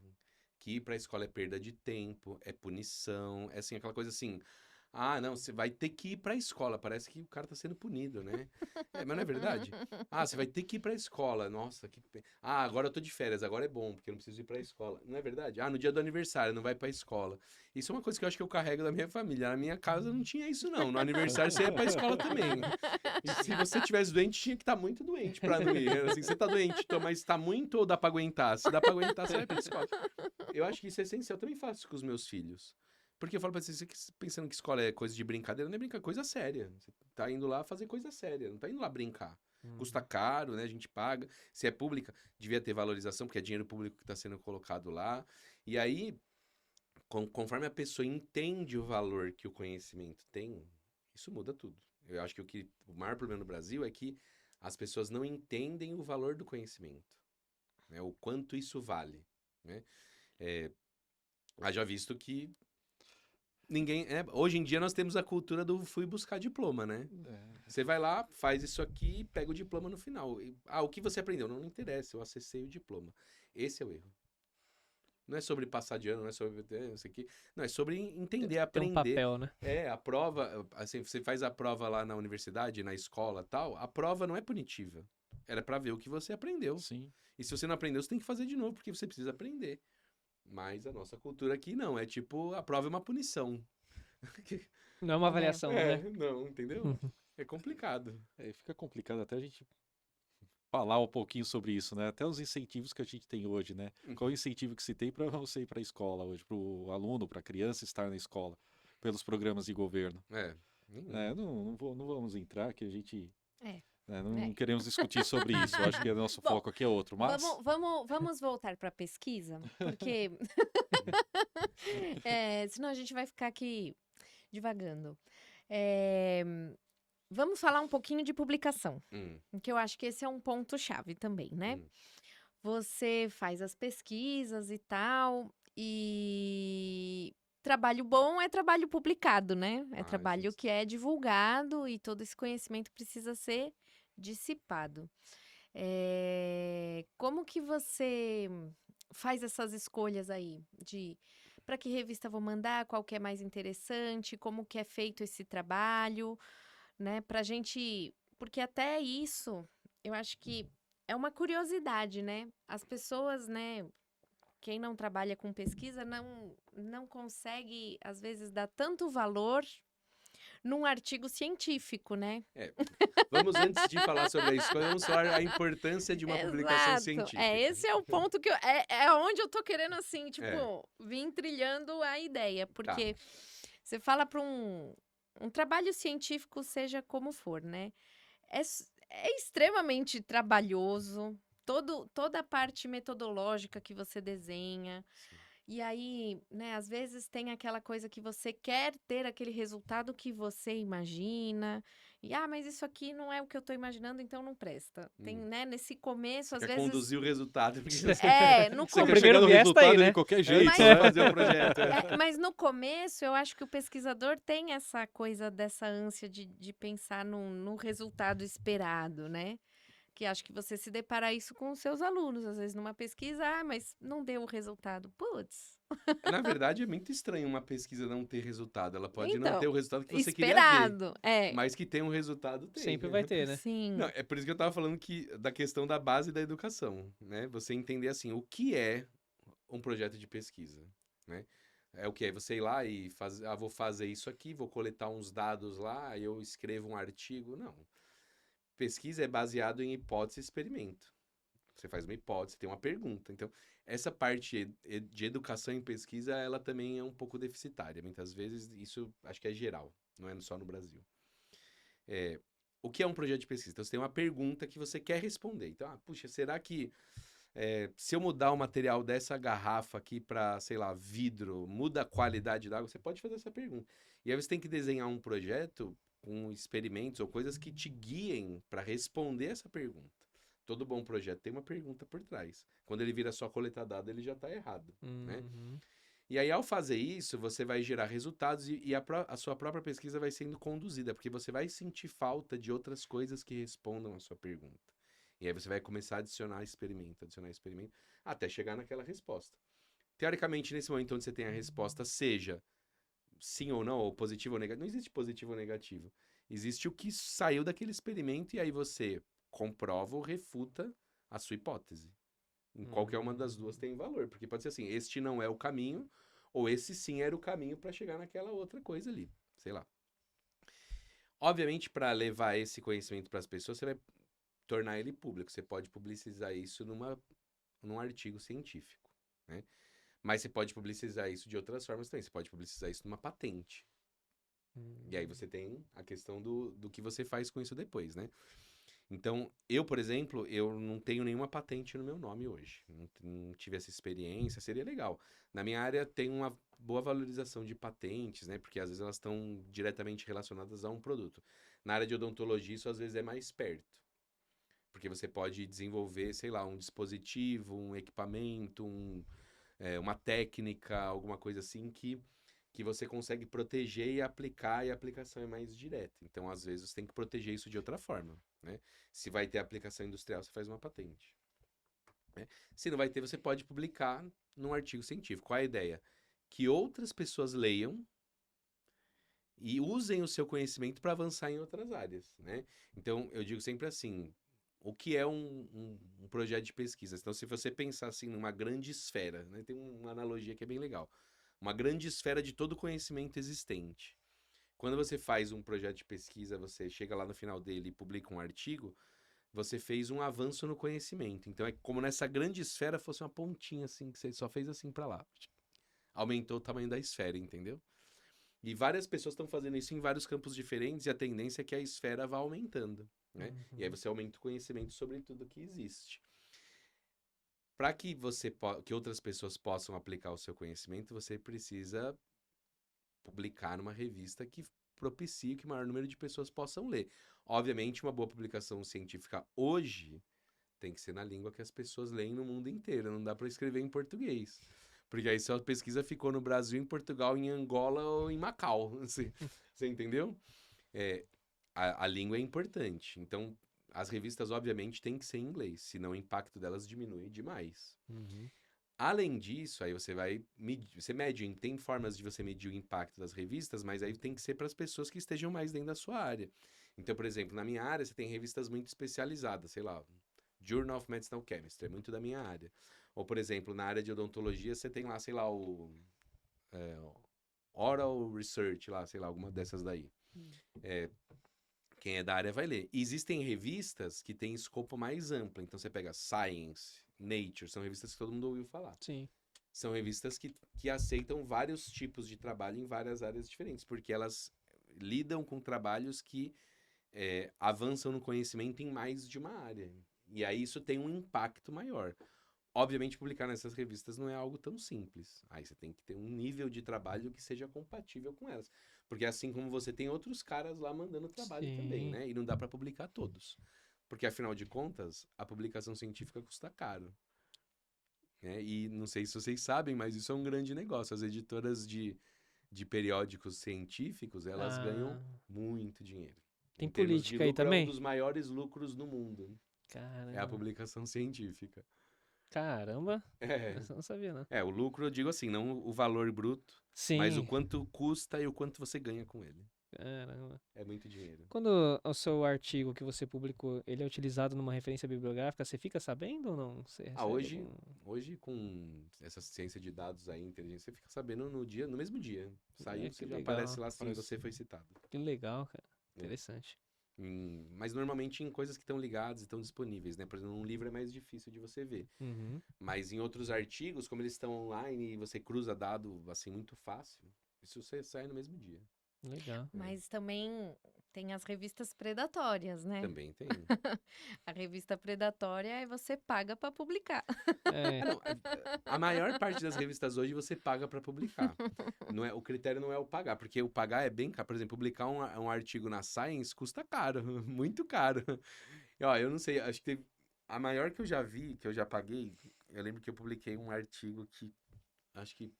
que ir para a escola é perda de tempo, é punição, é assim, aquela coisa assim... Ah, não, você vai ter que ir para a escola. Parece que o cara tá sendo punido, né? Mas não é verdade? Ah, você vai ter que ir para a escola. Nossa, Ah, agora eu tô de férias, agora é bom, porque eu não preciso ir para a escola. Não é verdade? Ah, no dia do aniversário, não vai para a escola. Isso é uma coisa que eu acho que eu carrego da minha família. Na minha casa não tinha isso, não. No aniversário você ia para a escola também. E se você tivesse doente, tinha que estar muito doente para não ir. Era assim, você tá doente, mas tá muito ou dá para aguentar? Se dá para aguentar, você vai para a escola. Eu acho que isso é essencial. Eu também faço isso com os meus filhos. Porque eu falo pra você pensando que escola é coisa de brincadeira, não é brincadeira, é coisa séria. Você tá indo lá fazer coisa séria, não tá indo lá brincar. Custa caro, né? A gente paga. Se é pública, devia ter valorização, porque é dinheiro público que está sendo colocado lá. E aí, conforme a pessoa entende o valor que o conhecimento tem, isso muda tudo. Eu acho que o maior problema no Brasil é que as pessoas não entendem o valor do conhecimento, né? O quanto isso vale, né? Haja visto que Hoje em dia nós temos a cultura do fui buscar diploma, né? Você vai lá, faz isso aqui, pega o diploma no final. O que você aprendeu? Não interessa, eu acessei o diploma. Esse é o erro. Não é sobre passar de ano, não é sobre isso aqui. Não, é sobre entender, Tem aprender. um papel, né? A prova, assim, você faz a prova lá na universidade, na escola, tal, a prova não é punitiva. Era pra ver o que você aprendeu. Sim. E se você não aprendeu, você tem que fazer de novo, porque você precisa aprender. Mas a nossa cultura aqui não, é tipo, a prova é uma punição. Não é uma avaliação, né? Não, entendeu? É complicado. Fica complicado até a gente falar um pouquinho sobre isso, né? Até os incentivos que a gente tem hoje, né? Qual o incentivo que se tem para você ir para a escola hoje, para o aluno, para a criança estar na escola, pelos programas de governo? Não vamos entrar, que a gente não queremos discutir sobre isso. Eu acho que o nosso foco aqui é outro, mas... Vamos voltar para a pesquisa, porque senão a gente vai ficar aqui divagando. Vamos falar um pouquinho de publicação, que eu acho que esse é um ponto-chave também, né? Você faz as pesquisas e tal, e trabalho bom é trabalho publicado, né? É trabalho que é divulgado e todo esse conhecimento precisa ser dissipado. Como que você faz essas escolhas aí de para que revista vou mandar, qual que é mais interessante, como que é feito esse trabalho, né? Pra gente, porque até isso, eu acho que é uma curiosidade, né? As pessoas, né? Quem não trabalha com pesquisa não consegue, às vezes, dar tanto valor num artigo científico, né? Vamos, antes de falar sobre isso, vamos falar a importância de uma publicação científica. Esse é o ponto que é onde eu tô querendo, assim, tipo, vir trilhando a ideia. Porque você fala para um trabalho científico, seja como for, né? É extremamente trabalhoso, toda a parte metodológica que você desenha. Sim. E aí, né, às vezes tem aquela coisa que você quer ter aquele resultado que você imagina. E, mas isso aqui não é o que eu tô imaginando, então não presta. Tem, né, nesse começo, às quer vezes... conduzir o resultado. Porque você... no Você começo... quer chegar no resultado né? de qualquer jeito, Mas- né? fazer o projeto. mas no começo, eu acho que o pesquisador tem essa coisa, dessa ânsia de pensar no resultado esperado, né? Que acho que você se depara isso com os seus alunos, às vezes numa pesquisa, mas não deu o resultado. Putz. Na verdade, é muito estranho uma pesquisa não ter resultado. Ela pode não Então, ter o resultado que você esperado, queria ver. Mas que tem um resultado, tem. Sempre vai ter, né? Sim. Não, é por isso que eu tava falando da questão da base da educação, né? Você entender, assim, o que é um projeto de pesquisa, né? É o que é você ir lá e fazer, vou fazer isso aqui, vou coletar uns dados lá, eu escrevo um artigo. Não. Pesquisa é baseado em hipótese e experimento. Você faz uma hipótese, tem uma pergunta. Então, essa parte de educação em pesquisa, ela também é um pouco deficitária. Muitas vezes, isso acho que é geral, não é só no Brasil. O que é um projeto de pesquisa? Então, você tem uma pergunta que você quer responder. Então, puxa, será que se eu mudar o material dessa garrafa aqui para, sei lá, vidro, muda a qualidade da água? Você pode fazer essa pergunta. E aí você tem que desenhar um projeto com experimentos ou coisas que te guiem para responder essa pergunta. Todo bom projeto tem uma pergunta por trás. Quando ele vira só coletar dado, ele já está errado, né? E aí, ao fazer isso, você vai gerar resultados e a sua própria pesquisa vai sendo conduzida, porque você vai sentir falta de outras coisas que respondam a sua pergunta. E aí você vai começar a adicionar experimento, até chegar naquela resposta. Teoricamente, nesse momento onde você tem a resposta, seja sim ou não, ou positivo ou negativo, não existe positivo ou negativo. Existe o que saiu daquele experimento e aí você comprova ou refuta a sua hipótese. Em qualquer uma das duas tem valor, porque pode ser assim, este não é o caminho, ou esse sim era o caminho para chegar naquela outra coisa ali, sei lá. Obviamente, para levar esse conhecimento para as pessoas, você vai tornar ele público. Você pode publicizar isso num artigo científico, né? Mas você pode publicizar isso de outras formas também. Você pode publicizar isso numa patente. E aí você tem a questão do que você faz com isso depois, né? Então, eu, por exemplo, eu não tenho nenhuma patente no meu nome hoje. Não tive essa experiência, seria legal. Na minha área tem uma boa valorização de patentes, né? Porque às vezes elas estão diretamente relacionadas a um produto. Na área de odontologia, isso às vezes é mais perto. Porque você pode desenvolver, sei lá, um dispositivo, um equipamento, uma técnica, alguma coisa assim que que você consegue proteger e aplicar, e a aplicação é mais direta. Então, às vezes, você tem que proteger isso de outra forma, né? Se vai ter aplicação industrial, você faz uma patente, né? Se não vai ter, você pode publicar num artigo científico. Qual é a ideia? Que outras pessoas leiam e usem o seu conhecimento para avançar em outras áreas, né? Então, eu digo sempre assim, o que é um projeto de pesquisa? Então, se você pensar assim numa grande esfera, né? Tem uma analogia que é bem legal. Uma grande esfera de todo o conhecimento existente. Quando você faz um projeto de pesquisa, você chega lá no final dele e publica um artigo, você fez um avanço no conhecimento. Então, é como nessa grande esfera fosse uma pontinha assim, que você só fez assim para lá. Aumentou o tamanho da esfera, entendeu? E várias pessoas estão fazendo isso em vários campos diferentes e a tendência é que a esfera vá aumentando, né? E aí você aumenta o conhecimento sobre tudo que existe. Para que que outras pessoas possam aplicar o seu conhecimento, você precisa publicar numa revista que propicie que o maior número de pessoas possam ler. Obviamente, uma boa publicação científica hoje tem que ser na língua que as pessoas leem no mundo inteiro. Não dá para escrever em português. Porque aí sua pesquisa ficou no Brasil, em Portugal, em Angola ou em Macau. Você entendeu? A língua é importante. Então, as revistas, obviamente, têm que ser em inglês. Senão o impacto delas diminui demais. Além disso, aí você vai medir, tem formas de você medir o impacto das revistas, mas aí tem que ser para as pessoas que estejam mais dentro da sua área. Então, por exemplo, na minha área, você tem revistas muito especializadas, sei lá, Journal of Medicinal Chemistry, é muito da minha área. Ou, por exemplo, na área de odontologia, você tem lá, sei lá, o Oral Research, lá, sei lá, alguma dessas daí. Quem é da área vai ler. E existem revistas que têm escopo mais amplo. Então, você pega Science, Nature, são revistas que todo mundo ouviu falar. Sim. São revistas que aceitam vários tipos de trabalho em várias áreas diferentes, porque elas lidam com trabalhos que avançam no conhecimento em mais de uma área. E aí isso tem um impacto maior. Obviamente, publicar nessas revistas não é algo tão simples. Aí você tem que ter um nível de trabalho que seja compatível com elas. Porque assim como você tem outros caras lá mandando trabalho também, Sim. né? E não dá para publicar todos. Porque, afinal de contas, a publicação científica custa caro. Né? E não sei se vocês sabem, mas isso é um grande negócio. As editoras de periódicos científicos, elas ganham muito dinheiro. Tem Em termos de política aí lucro, é um também? dos maiores lucros no mundo. É a Caramba. publicação científica. Caramba. É, Essa eu não sabia, não. o lucro eu digo assim, não o valor bruto, mas o Sim. quanto custa e o quanto você ganha com ele. Caramba. É muito dinheiro. Quando o seu artigo que você publicou, ele é utilizado numa referência bibliográfica, você fica sabendo ou não? Você recebe Hoje com essa ciência de dados aí, inteligência, você fica sabendo no mesmo dia. Saiu, Que você já legal. aparece lá assim, Aparece. você foi citado. Que legal, cara. É. Interessante. Mas normalmente em coisas que estão ligadas e estão disponíveis, né? Por exemplo, um livro é mais difícil de você ver. Uhum. Mas em outros artigos, como eles estão online e você cruza dado assim muito fácil, isso você sai no mesmo dia. Legal. Mas também tem as revistas predatórias, né? Também tem. A revista predatória é você paga para publicar. É, Não, a maior parte das revistas hoje você paga para publicar. Não é, o critério não é o pagar, porque o pagar é bem caro. Por exemplo, publicar um artigo na Science custa caro, muito caro. E, ó, eu não sei, acho que teve, a maior que eu já vi, que eu já paguei, eu lembro que eu publiquei um artigo que acho que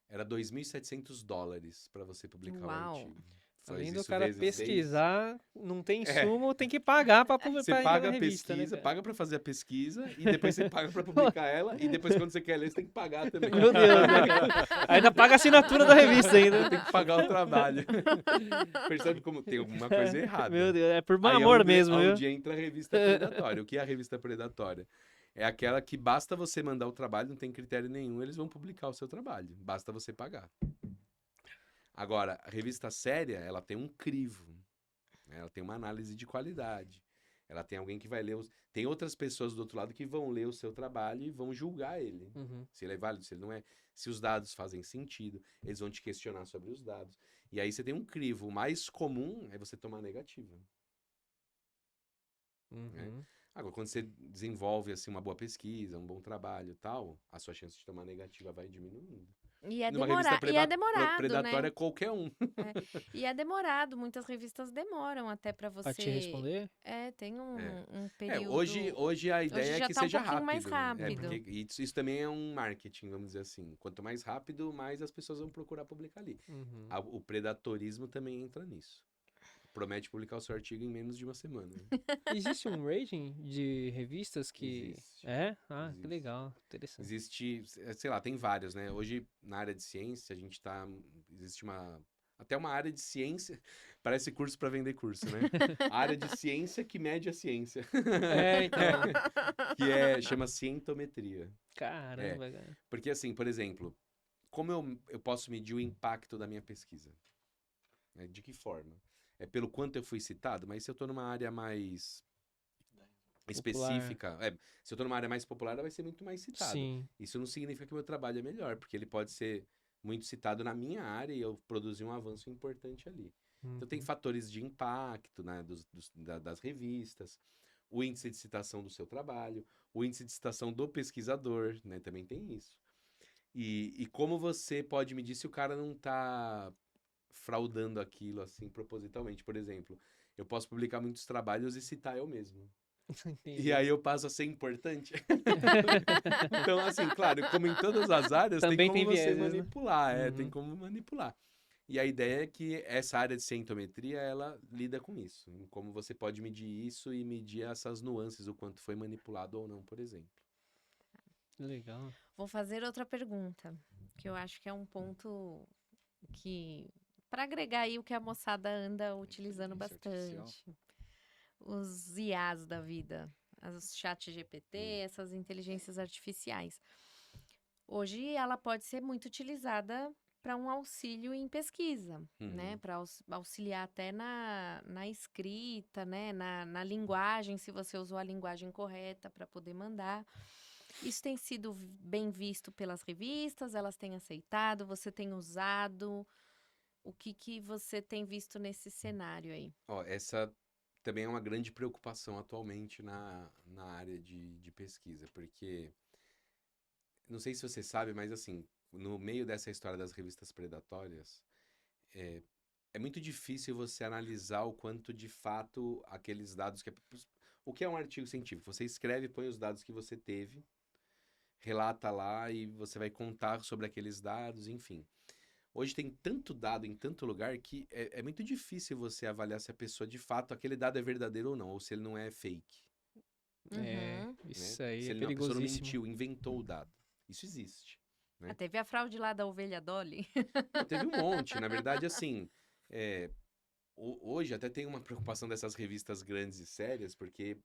era $2.700 para você publicar o Uau. artigo. Faz além do isso cara vezes 6. pesquisar, não tem insumo, tem que pagar pra Você publicar paga na a revista, né, pesquisa, cara? paga pra fazer a pesquisa e depois você paga pra publicar ela e depois quando você quer ler você tem que pagar também. Meu Deus, né, cara? Ainda paga a assinatura da revista ainda. Tem que pagar o trabalho. Percebe como tem alguma coisa errada. Meu Deus, é por Aí amor mesmo, viu? onde entra a revista predatória. O que é a revista predatória? É aquela que basta você mandar o trabalho, não tem critério nenhum, eles vão publicar o seu trabalho. Basta você pagar. Agora, a revista séria, ela tem um crivo. Né? Ela tem uma análise de qualidade. Ela tem alguém que vai ler Tem outras pessoas do outro lado que vão ler o seu trabalho e vão julgar ele. Uhum. Se ele é válido, se ele não é. Se os dados fazem sentido. Eles vão te questionar sobre os dados. E aí você tem um crivo. O mais comum é você tomar negativa. Uhum. Agora, quando você desenvolve assim, uma boa pesquisa, um bom trabalho e tal, a sua chance de tomar negativa vai diminuindo. E é Numa revista demorado, predatória, né? qualquer um. E é demorado, muitas revistas demoram até para Pra te você. responder? Tem É. um período. Hoje a ideia já é que tá um seja pouquinho mais rápido, né? rápido. Porque isso também é um marketing, vamos dizer assim. Quanto mais rápido, mais as pessoas vão procurar publicar ali. Uhum. O predatorismo também entra nisso. Promete publicar o seu artigo em menos de uma semana. Né? Existe um rating de revistas que... Existe. É? Ah, que Existe. legal. Interessante. Existe, sei lá, tem vários, né? Hoje, na área de ciência, existe até uma área de ciência, parece curso para vender curso, né? A área de ciência que mede a ciência. Então. Chama cientometria. Caramba, cara. Porque assim, por exemplo, como eu posso medir o impacto da minha pesquisa? Né? De que forma? É pelo quanto eu fui citado, mas se eu estou numa área mais específica, se eu estou numa área mais popular, ela vai ser muito mais citada. Sim. Isso não significa que o meu trabalho é melhor, porque ele pode ser muito citado na minha área e eu produzir um avanço importante ali. Então tem fatores de impacto, né, das revistas, o índice de citação do seu trabalho, o índice de citação do pesquisador, né, também tem isso. E como você pode medir se o cara não está fraudando aquilo assim propositalmente. Por exemplo, eu posso publicar muitos trabalhos e citar eu mesmo. Entendi. E aí eu passo a ser importante. Então, assim, claro, como em todas as áreas, Também tem como tem você vieses, né? manipular, tem Uhum. como manipular. E a ideia é que essa área de cientometria, ela lida com isso, em como você pode medir isso e medir essas nuances, o quanto foi manipulado ou não, por exemplo. Legal. Vou fazer outra pergunta, que eu acho que é um ponto que, para agregar aí o que a moçada anda utilizando Inteligência bastante. Os IAs da vida, os chat GPT, essas inteligências artificiais. Hoje ela pode ser muito utilizada para um auxílio em pesquisa, né? Para auxiliar até na escrita, né? Na linguagem, se você usou a linguagem correta para poder mandar. Isso tem sido bem visto pelas revistas, elas têm aceitado, você tem usado. O que você tem visto nesse cenário aí? Ó, essa também é uma grande preocupação atualmente na área de pesquisa, porque, não sei se você sabe, mas assim, no meio dessa história das revistas predatórias, é muito difícil você analisar o quanto de fato aqueles dados o que é um artigo científico? Você escreve, põe os dados que você teve, relata lá e você vai contar sobre aqueles dados, enfim. Hoje tem tanto dado em tanto lugar que é muito difícil você avaliar se a pessoa, de fato, aquele dado é verdadeiro ou não, ou se ele não é fake. Isso Né? aí Se é ele a pessoa não perigosíssimo. mentiu, inventou o dado. Isso existe. Né? Teve a fraude lá da ovelha Dolly. Teve um monte. Na verdade, assim, hoje até tem uma preocupação dessas revistas grandes e sérias, porque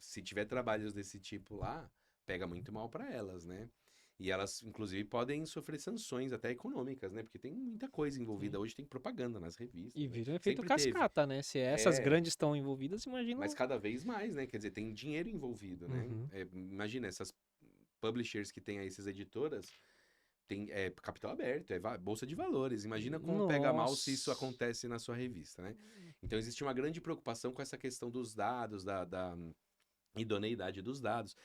se tiver trabalhos desse tipo lá, pega muito mal para elas, né? E elas, inclusive, podem sofrer sanções até econômicas, né? Porque tem muita coisa envolvida. Hoje tem propaganda nas revistas. E né? vira um efeito Sempre teve. cascata, né? Se essas grandes estão envolvidas, imagina. Mas cada vez mais, né? Quer dizer, tem dinheiro envolvido, né? Imagina, essas publishers que tem aí, essas editoras, tem capital aberto, bolsa de valores. Imagina como pega mal se isso Nossa. acontece na sua revista, né? Então, existe uma grande preocupação com essa questão dos dados, da idoneidade dos dados.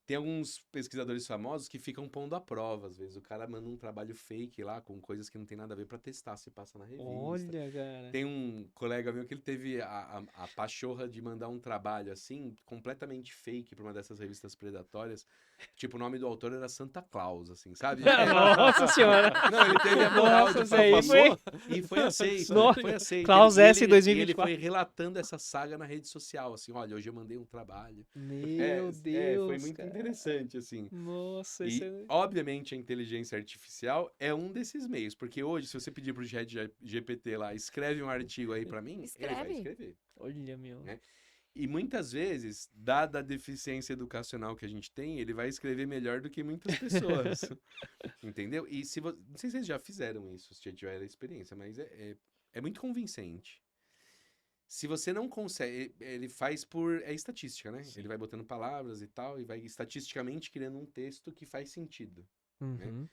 Tem alguns pesquisadores famosos que ficam pondo à prova, às vezes. O cara manda um trabalho fake lá, com coisas que não tem nada a ver pra testar se passa na revista. Olha, cara. Tem um colega meu que ele teve a pachorra de mandar um trabalho, assim, completamente fake pra uma dessas revistas predatórias. Tipo, o nome do autor era Santa Claus, assim, sabe? Nossa senhora. Não, ele teve a moral Nossa, de isso aí falar, foi- e foi aceito. Nossa. Foi aceito. Claus E S ele 2024. foi relatando essa saga na rede social, assim, olha, hoje eu mandei um trabalho. Meu Deus. Foi muito cara. interessante, assim. Nossa, E, isso é... obviamente, a inteligência artificial é um desses meios, porque hoje, se você pedir pro GPT lá, escreve um artigo aí pra mim, ele vai escrever. Olha, meu. Né? E muitas vezes, dada a deficiência educacional que a gente tem, ele vai escrever melhor do que muitas pessoas. Entendeu? E não sei se vocês já fizeram isso, se já tiveram a experiência, mas é muito convincente. Se você não consegue, ele faz é estatística, né? Sim. Ele vai botando palavras e tal, e vai estatisticamente criando um texto que faz sentido. Uhum.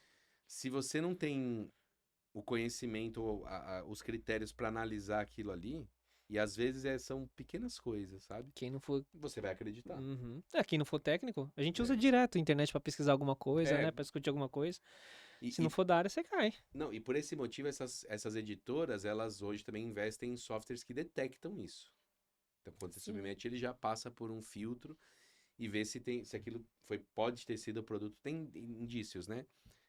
Se você não tem o conhecimento, ou os critérios para analisar aquilo ali, e às vezes são pequenas coisas, sabe? Quem não for... Você vai acreditar. Quem não for técnico, a gente usa direto a internet pra pesquisar alguma coisa, É. né? Pra discutir alguma coisa. E, Se não for da área, você cai. não, e por esse motivo, essas editoras, elas hoje também investem em softwares que detectam isso. Então, quando você Sim. submete, ele já passa por um filtro e vê se aquilo pode ter sido produto. Tem indícios, né?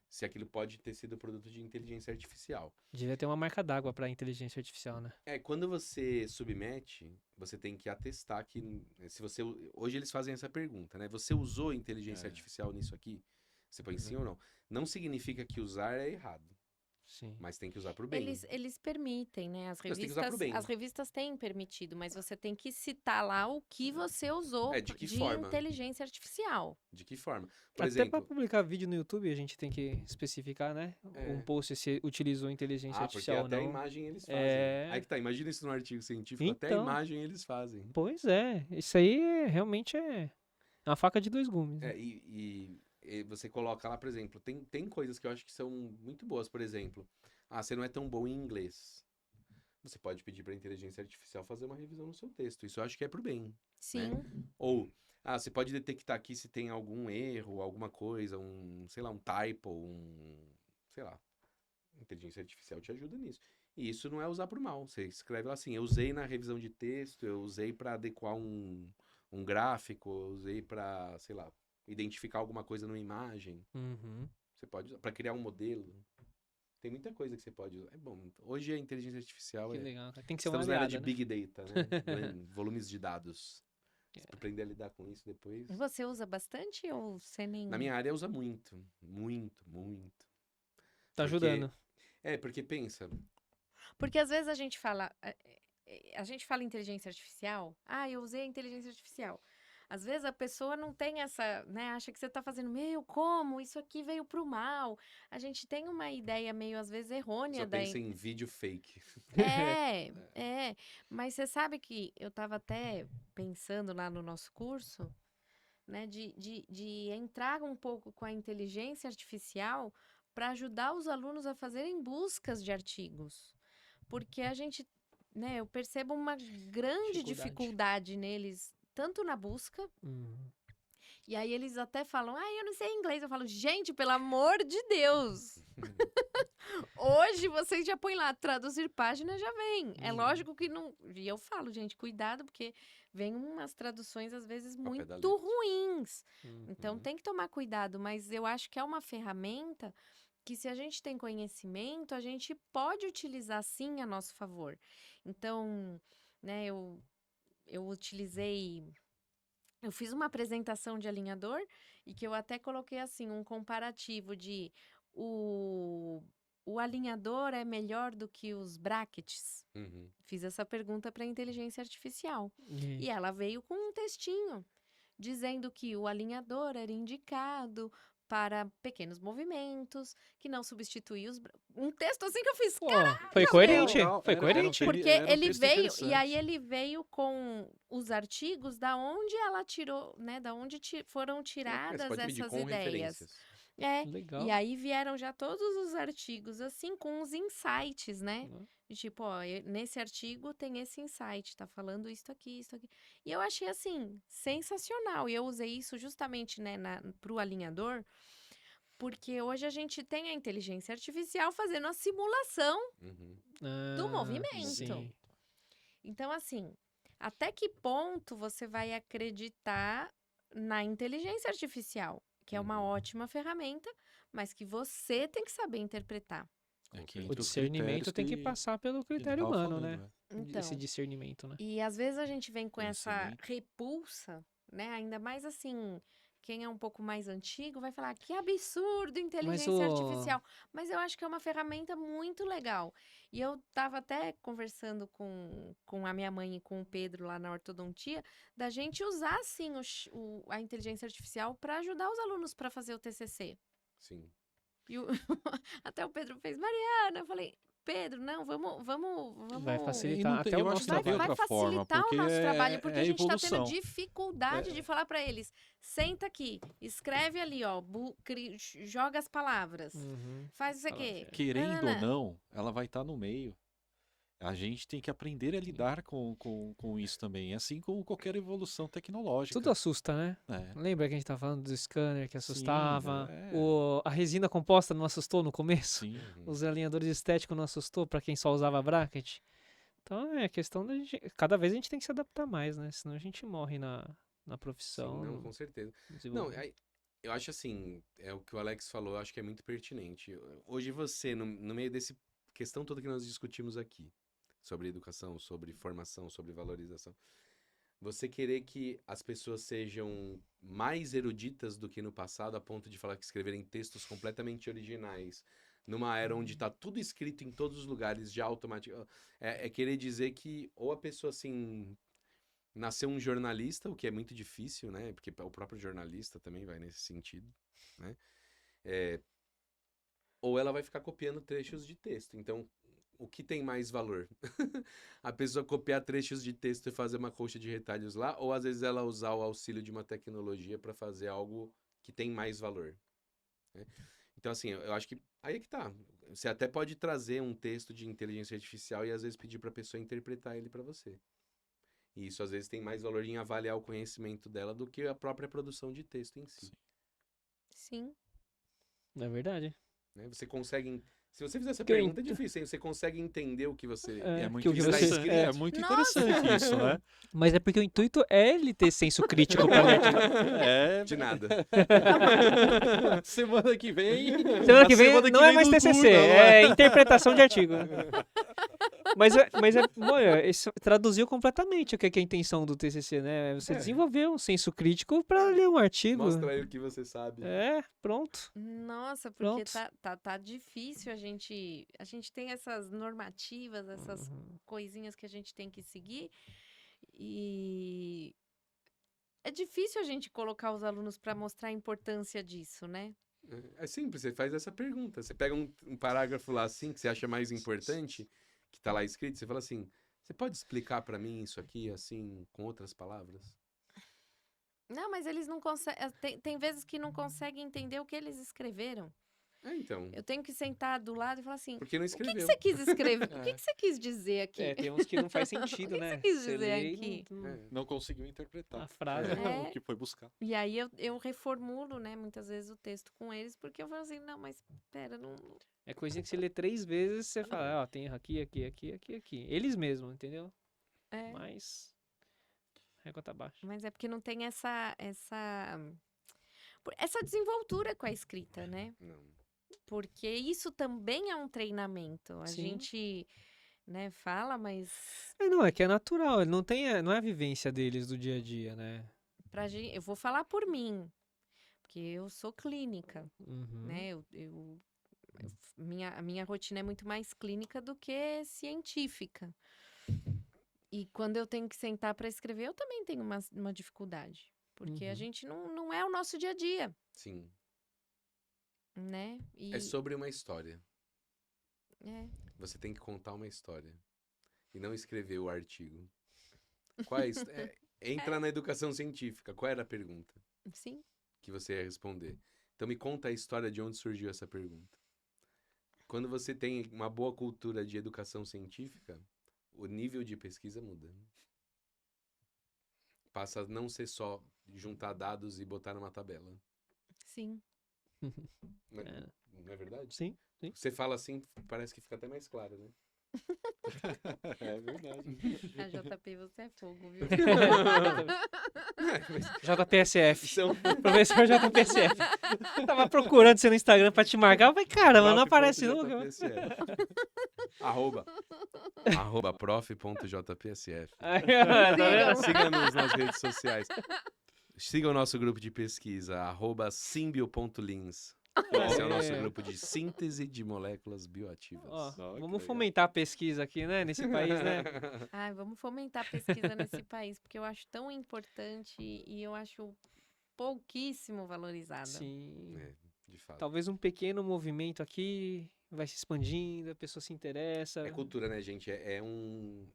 Se aquilo pode ter sido produto de inteligência artificial. Devia ter uma marca d'água para inteligência artificial, né? Quando você submete, você tem que atestar que se você hoje eles fazem essa pergunta, né? Você usou inteligência artificial nisso aqui? Você põe sim ou não? Não significa que usar é errado, Sim. mas tem que usar para o bem. Eles permitem, né? Mas tem que usar pro bem. As revistas têm permitido, mas você tem que citar lá o que você usou De que forma? inteligência artificial. De que forma? Por Até para exemplo, publicar vídeo no YouTube, a gente tem que especificar, né? Um post se utilizou inteligência porque artificial ou até a não. imagem eles fazem. É. Aí que tá, imagina isso num artigo científico, até a Então. imagem eles fazem. Pois é, isso aí realmente é uma faca de dois gumes. Né? E você coloca lá, por exemplo, tem coisas que eu acho que são muito boas, por exemplo, você não é tão bom em inglês. Você pode pedir para a inteligência artificial fazer uma revisão no seu texto. Isso eu acho que é pro bem. Sim. Ou, você pode detectar aqui se tem algum erro, alguma coisa, sei lá, um typo, sei lá. A inteligência artificial te ajuda nisso. E isso não é usar pro mal. Você escreve lá assim, eu usei na revisão de texto, eu usei para adequar um gráfico, eu usei para, sei lá, identificar alguma coisa numa imagem. Uhum. Você pode usar para criar um modelo. Tem muita coisa que você pode usar. É bom. Hoje a inteligência artificial Que é... legal, cara. Tem que ser uma Estamos na era aliada, de né? Big Data, né? Volumes de dados. Se aprender a lidar com isso depois... E você usa bastante ou você nem... Na minha área usa muito. Muito, muito. Tá Porque- ajudando. Porque pensa... Porque às vezes a gente fala inteligência artificial. Eu usei a inteligência artificial. Às vezes a pessoa não tem essa, né? Acha que você tá fazendo, como? Isso aqui veio pro mal. A gente tem uma ideia meio, às vezes, errônea Só pensa em vídeo fake. Mas você sabe que eu tava até pensando lá no nosso curso, né? De entrar um pouco com a inteligência artificial para ajudar os alunos a fazerem buscas de artigos. Porque a gente, né? Eu percebo uma grande dificuldade neles, tanto na busca. Uhum. E aí eles até falam, eu não sei inglês. Eu falo, gente, pelo amor de Deus. Hoje vocês já põem lá, traduzir página, já vem. É lógico que não... E eu falo, gente, cuidado, porque vem umas traduções, às vezes, Ao pé da muito letra. ruins. Uhum. Então, tem que tomar cuidado. Mas eu acho que é uma ferramenta que, se a gente tem conhecimento, a gente pode utilizar, sim, a nosso favor. Então, né, eu utilizei... Eu fiz uma apresentação de alinhador e que eu até coloquei assim, um comparativo de o alinhador é melhor do que os brackets? Uhum. Fiz essa pergunta para a inteligência artificial. E- E ela veio com um textinho dizendo que o alinhador era indicado para pequenos movimentos, que não substituía um texto assim que eu fiz. Pô, foi coerente. legal. Foi Era- coerente. Porque Era um ele texto veio, e interessante. aí ele veio com os artigos da onde ela tirou, né? Da onde foram Você tiradas pode pedir essas com ideias. referências. Legal. E aí vieram já todos os artigos, assim, com os insights, né? Uhum. De tipo, nesse artigo tem esse insight, tá falando isso aqui, isso aqui. E eu achei, assim, sensacional. E eu usei isso justamente, né, pro alinhador, porque hoje a gente tem a inteligência artificial fazendo a simulação. Uhum. do Ah, movimento. Sim. Então, assim, até que ponto você vai acreditar na inteligência artificial, que é uma Uhum. ótima ferramenta, mas que você tem que saber interpretar. Com que O entre os discernimento critérios tem que passar pelo que ele critério tava humano, falando, né? Então, Esse discernimento, né? e às vezes a gente vem com essa Conhecimento. repulsa, né? Ainda mais assim, quem é um pouco mais antigo vai falar que absurdo inteligência artificial. Mas eu acho que é uma ferramenta muito legal. E eu tava até conversando com a minha mãe e com o Pedro lá na ortodontia, da gente usar, sim, a inteligência artificial para ajudar os alunos para fazer o TCC. Sim. E até o Pedro fez, Mariana, eu falei, Pedro, não, vamos Vai E facilitar não tem- até o eu acho nosso que não tem trabalho. vai outra forma, facilitar o porque nosso trabalho, porque é a gente está evolução. tendo dificuldade de falar para eles. Senta aqui, escreve ali, ó, joga as palavras, Uhum. faz isso aqui. Palavra. Querendo ou Nananã. não, ela vai estar no meio. A gente tem que aprender a lidar com isso também, assim como qualquer evolução tecnológica. Tudo assusta, né? É. Lembra que a gente tava falando do scanner que Sim, assustava? é. A resina composta não assustou no começo? Sim. Os alinhadores estéticos não assustou pra quem só usava bracket? Então é questão da gente. Cada vez a gente tem que se adaptar mais, né? Senão a gente morre na profissão. Sim, não, no com certeza. Não, desenvolvimento. eu acho assim, é o que o Alex falou, eu acho que é muito pertinente. Hoje você, no meio desse questão toda que nós discutimos aqui, sobre educação, sobre formação, sobre valorização, você querer que as pessoas sejam mais eruditas do que no passado, a ponto de falar que escreverem textos completamente originais, numa era onde está tudo escrito em todos os lugares, já automaticamente. É querer dizer que ou a pessoa, assim, nasceu um jornalista, o que é muito difícil, né? Porque o próprio jornalista também vai nesse sentido, né? Ou ela vai ficar copiando trechos de texto. Então, o que tem mais valor? A pessoa copiar trechos de texto e fazer uma coxa de retalhos lá, ou às vezes ela usar o auxílio de uma tecnologia para fazer algo que tem mais valor, né? Então, assim, eu acho que aí é que tá. Você até pode trazer um texto de inteligência artificial e às vezes pedir para a pessoa interpretar ele para você. E isso às vezes tem mais valor em avaliar o conhecimento dela do que a própria produção de texto em si. Sim. É verdade. Né? Você consegue. Se você fizer essa Porque eu pergunta, é difícil, hein? Você consegue entender o que você. É, É que muito o que está você- interessante, escrito. é muito Nossa! interessante isso, né? Mas é porque o intuito é ele ter senso crítico pra ler aquilo. É, De nada. semana que vem. Semana a que vem semana não é mais no TCC, Turma, não é? é interpretação de artigo. Olha, isso traduziu completamente o que é a intenção do TCC, né? Você É. desenvolver um senso crítico pra ler um artigo. Mostra aí o que você sabe. É, pronto. Nossa, porque Pronto. tá difícil a gente tem essas normativas, essas Uhum. coisinhas que a gente tem que seguir e é difícil a gente colocar os alunos para mostrar a importância disso, né? É simples, você faz essa pergunta. Você pega um parágrafo lá assim, que você acha mais importante, que tá lá escrito, você fala assim: você pode explicar para mim isso aqui, assim, com outras palavras? Não, mas eles não conseguem. Tem vezes que não conseguem entender o que eles escreveram. Então. Eu tenho que sentar do lado e falar assim: Porque não o que escreveu. você quis escrever? O É. que você quis dizer aqui? É, tem uns que não faz O sentido, que né? você quis Você dizer lê e aqui? Não conseguiu interpretar A frase, né? o que foi buscar. E aí eu reformulo, né, muitas vezes o texto com eles, porque eu falo assim: não, mas pera, não. É coisinha que você lê 3 vezes você fala, ó, tem erro aqui, aqui, aqui, aqui, aqui. Eles mesmos, entendeu? É. Mas. Régua tá baixa. Mas é porque não tem essa desenvoltura com a escrita, né? Não. Porque isso também é um treinamento. A Sim. gente, né, fala, mas Não, é que é natural, não tem, não é a vivência deles do dia a dia, né? pra gente, eu vou falar por mim, porque eu sou clínica, Uhum. né? A minha rotina é muito mais clínica do que científica. E quando eu tenho que sentar para escrever, eu também tenho uma dificuldade. Porque a Uhum. gente não é o nosso dia a dia, Sim. né? É sobre uma história. É, Você tem que contar uma história. E não escrever o artigo. Qual é isso? Entra na educação científica. Qual era a pergunta sim. que você ia responder? Então me conta a história de onde surgiu essa pergunta. Quando você tem uma boa cultura de educação científica, o nível de pesquisa muda. Passa a não ser só juntar dados e botar numa tabela. Sim. Não É. não é verdade? Sim, sim. Você fala assim, parece que fica até mais claro, né? É verdade. A JP, você é fogo, viu? JPSF. São Professor JPSF. Tava procurando você no Instagram pra te marcar. Eu falei, caramba, não aparece nunca. prof.jpsf. arroba prof.jpsf. Tá vendo? Siga-nos nas redes sociais. Siga o nosso grupo de pesquisa, @simbio.lins. Esse é o nosso É. grupo de síntese de moléculas bioativas. Ó, que vamos legal. fomentar a pesquisa aqui, né? Nesse país, né? Ai, vamos fomentar a pesquisa nesse país, porque eu acho tão importante e eu acho pouquíssimo valorizada. Sim. É, de fato. Talvez um pequeno movimento aqui vai se expandindo, a pessoa se interessa. É cultura, né, gente? É um.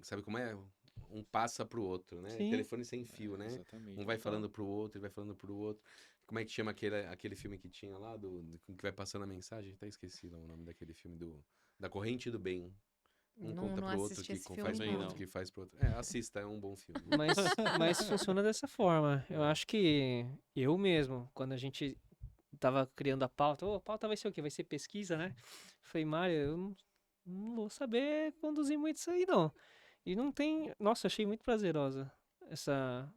Sabe como é? Um passa pro outro, né? Sim. Telefone sem fio, né? Exatamente. Um vai falando pro outro, e vai falando pro outro. Como é que chama aquele filme que tinha lá, que vai passando a mensagem? Até esqueci lá o nome daquele filme, da Corrente do Bem. Um Não, conta não pro outro, assisti que esse filme, faz pro Também outro, não. que faz pro outro. É, assista, é um bom filme. Mas, mas funciona dessa forma. Eu acho que eu mesmo, quando a gente tava criando a pauta, a pauta vai ser o quê? Vai ser pesquisa, né? Falei, Mário, eu não vou saber conduzir muito isso aí, não. E não tem. Nossa, achei muito prazerosa essa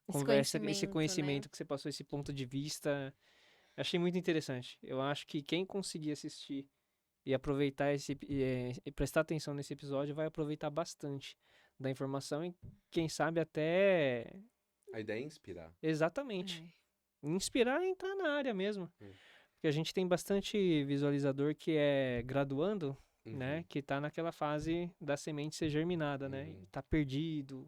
conversa, esse né? conhecimento que você passou, esse ponto de vista. Achei muito interessante. Eu acho que quem conseguir assistir e aproveitar e prestar atenção nesse episódio vai aproveitar bastante da informação e quem sabe até A ideia é inspirar. exatamente É. inspirar e entrar na área mesmo. Hum. Porque a gente tem bastante visualizador que é graduando, né? Uhum. Que tá naquela fase da semente ser germinada, né? Uhum. E tá perdido.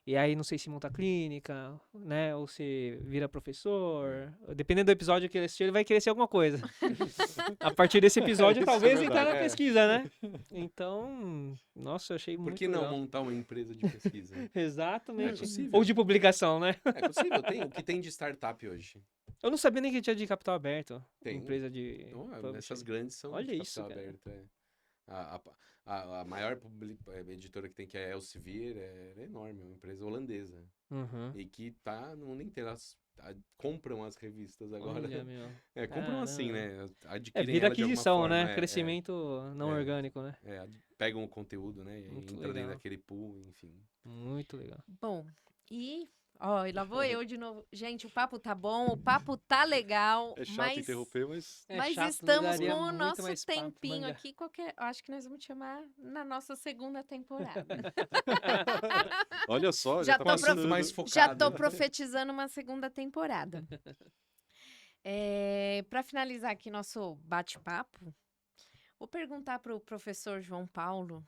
E aí não sei se monta clínica, né? Ou se vira professor. Dependendo do episódio que ele assistir, ele vai querer ser alguma coisa. A partir desse episódio, Isso é talvez entrar na verdade. É. pesquisa, né? Então, nossa, eu achei Por muito que não legal. montar uma empresa de pesquisa? É Exatamente. possível. Ou de publicação, né? É possível, tem. O que tem de startup hoje? Eu não sabia nem que tinha de capital aberto. Tem. Empresa de Então, publishing. essas grandes são Olha de isso, capital cara. aberto. É. A maior editora que tem, que é a Elsevier, é enorme, é uma empresa holandesa. Uhum. E que tá no mundo inteiro. Elas compram as revistas agora. Olha, meu. Compram assim, Caramba. né? Adquirem Vida ela de alguma aquisição, forma. né? Crescimento não é. orgânico, né? Pegam o conteúdo, né? E Muito entra dentro legal. daquele pool, enfim. Muito legal. Bom, e ó, e lá vou eu de novo. Gente, o papo tá bom, o papo tá legal, É chato mas interromper, mas mas chato, estamos daria com o muito nosso mais papo, tempinho manga. aqui. Acho que nós vamos te chamar na nossa segunda temporada. olha só, Já já tá tô passando. Assunto mais Já focado. tô profetizando uma segunda temporada. Para finalizar aqui nosso bate-papo, vou perguntar para o professor João Paulo,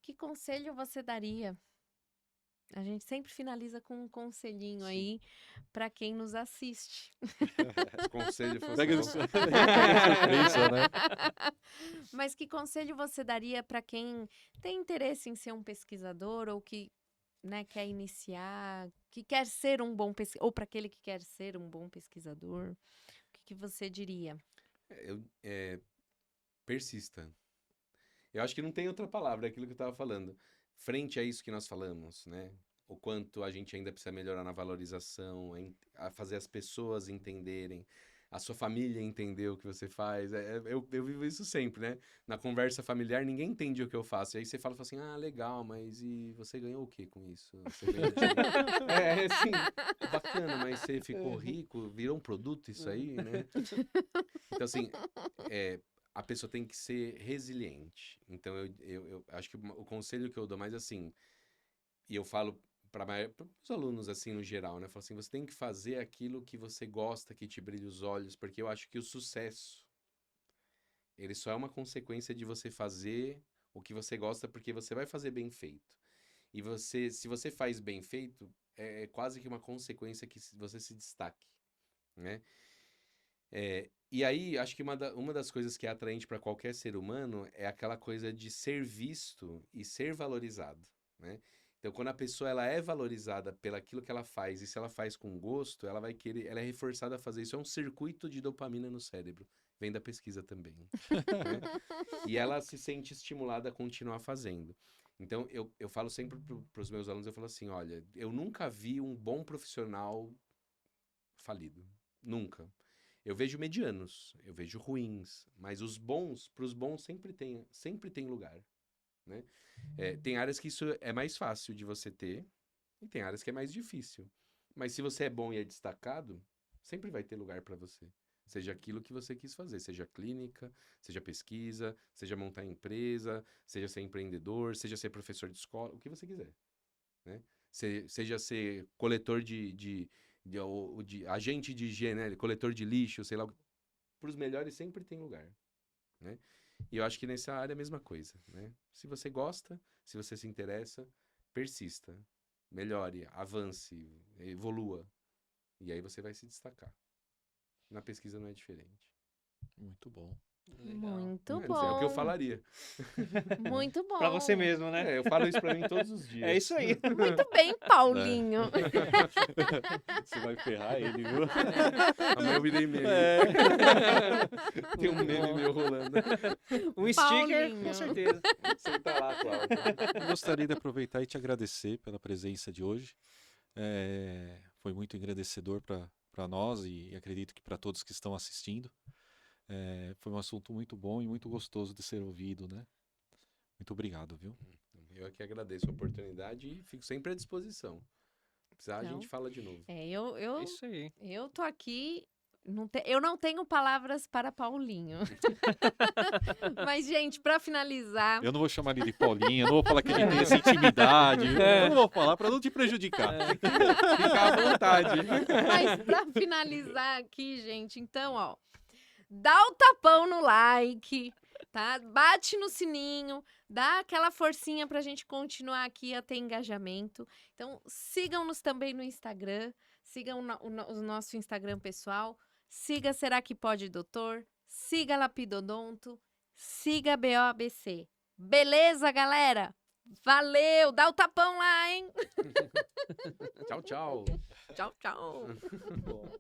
que conselho você daria? A gente sempre finaliza com um conselhinho Sim. aí para quem nos assiste. Os conselhos fossem Pega bom. surpresa, né? Mas que conselho você daria para quem tem interesse em ser um pesquisador ou que, né, quer iniciar, que quer ser um bom pesquisador, ou para aquele que quer ser um bom pesquisador? O que você diria? Persista. Eu acho que não tem outra palavra, é aquilo que eu estava falando. Frente a isso que nós falamos, né? O quanto a gente ainda precisa melhorar na valorização, a fazer as pessoas entenderem, a sua família entender o que você faz. Eu vivo isso sempre, né? Na conversa familiar, ninguém entende o que eu faço. E aí você fala assim, legal, mas e você ganhou o que com isso? Você ganhou assim, bacana, mas você ficou rico, virou um produto isso aí, né? Então, assim, a pessoa tem que ser resiliente. Então, eu acho que o conselho que eu dou mais assim, e eu falo para os alunos, assim, no geral, né? Eu falo assim, você tem que fazer aquilo que você gosta, que te brilha os olhos, porque eu acho que o sucesso, ele só é uma consequência de você fazer o que você gosta, porque você vai fazer bem feito. E se você faz bem feito, é quase que uma consequência que você se destaque, né? E aí, acho que uma das coisas que é atraente para qualquer ser humano é aquela coisa de ser visto e ser valorizado, né? Então, quando a pessoa ela é valorizada pelaquilo que ela faz, e se ela faz com gosto, ela vai querer, ela é reforçada a fazer isso. É um circuito de dopamina no cérebro. Vem da pesquisa também, né? E ela se sente estimulada a continuar fazendo. Então, eu falo sempre para os meus alunos, eu falo assim, olha, eu nunca vi um bom profissional falido. Nunca. Eu vejo medianos, eu vejo ruins, mas os bons, para os bons sempre tem lugar, né? Tem áreas que isso é mais fácil de você ter e tem áreas que é mais difícil. Mas se você é bom e é destacado, sempre vai ter lugar para você. Seja aquilo que você quis fazer, seja clínica, seja pesquisa, seja montar empresa, seja ser empreendedor, seja ser professor de escola, o que você quiser, né? Seja ser coletor de agente de higiene, né? Coletor de lixo, sei lá. Para os melhores sempre tem lugar, né? E eu acho que nessa área é a mesma coisa, né? Se você gosta, se você se interessa, persista, melhore, avance, evolua. E aí você vai se destacar. Na pesquisa não é diferente. Muito bom. Muito É, não sei, é o que eu bom. falaria. Muito bom. Pra você mesmo, né? É, eu falo isso pra mim todos os dias. É isso aí. Muito bem, Paulinho. Você vai ferrar ele, viu? Amanhã eu virei meme. Tem um meme meu rolando. Um sticker, Paulinho. com certeza. Senta lá, Cláudio. Eu gostaria de aproveitar e te agradecer pela presença de hoje. Foi muito engrandecedor para nós e acredito que para todos que estão assistindo. Foi um assunto muito bom e muito gostoso de ser ouvido, né? Muito obrigado, viu? Eu aqui agradeço a oportunidade e fico sempre à disposição. Se precisar, a Então, gente fala de novo. É, É isso aí. eu tô aqui. Eu não tenho palavras para Paulinho. Mas, gente, para finalizar. Eu não vou chamar ele de Paulinho, eu não vou falar que ele tem essa intimidade. Eu não vou falar para não te prejudicar. Fica à vontade. Mas para finalizar aqui, gente, então, ó, dá o tapão no like, tá? Bate no sininho, dá aquela forcinha pra gente continuar aqui a ter engajamento. Então, sigam-nos também no Instagram, sigam o nosso Instagram pessoal, siga Será Que Pode Doutor, siga Lapidodonto, siga BOABC. Beleza, galera? Valeu! Dá o tapão lá, hein? Tchau, tchau. Tchau, tchau. Bom.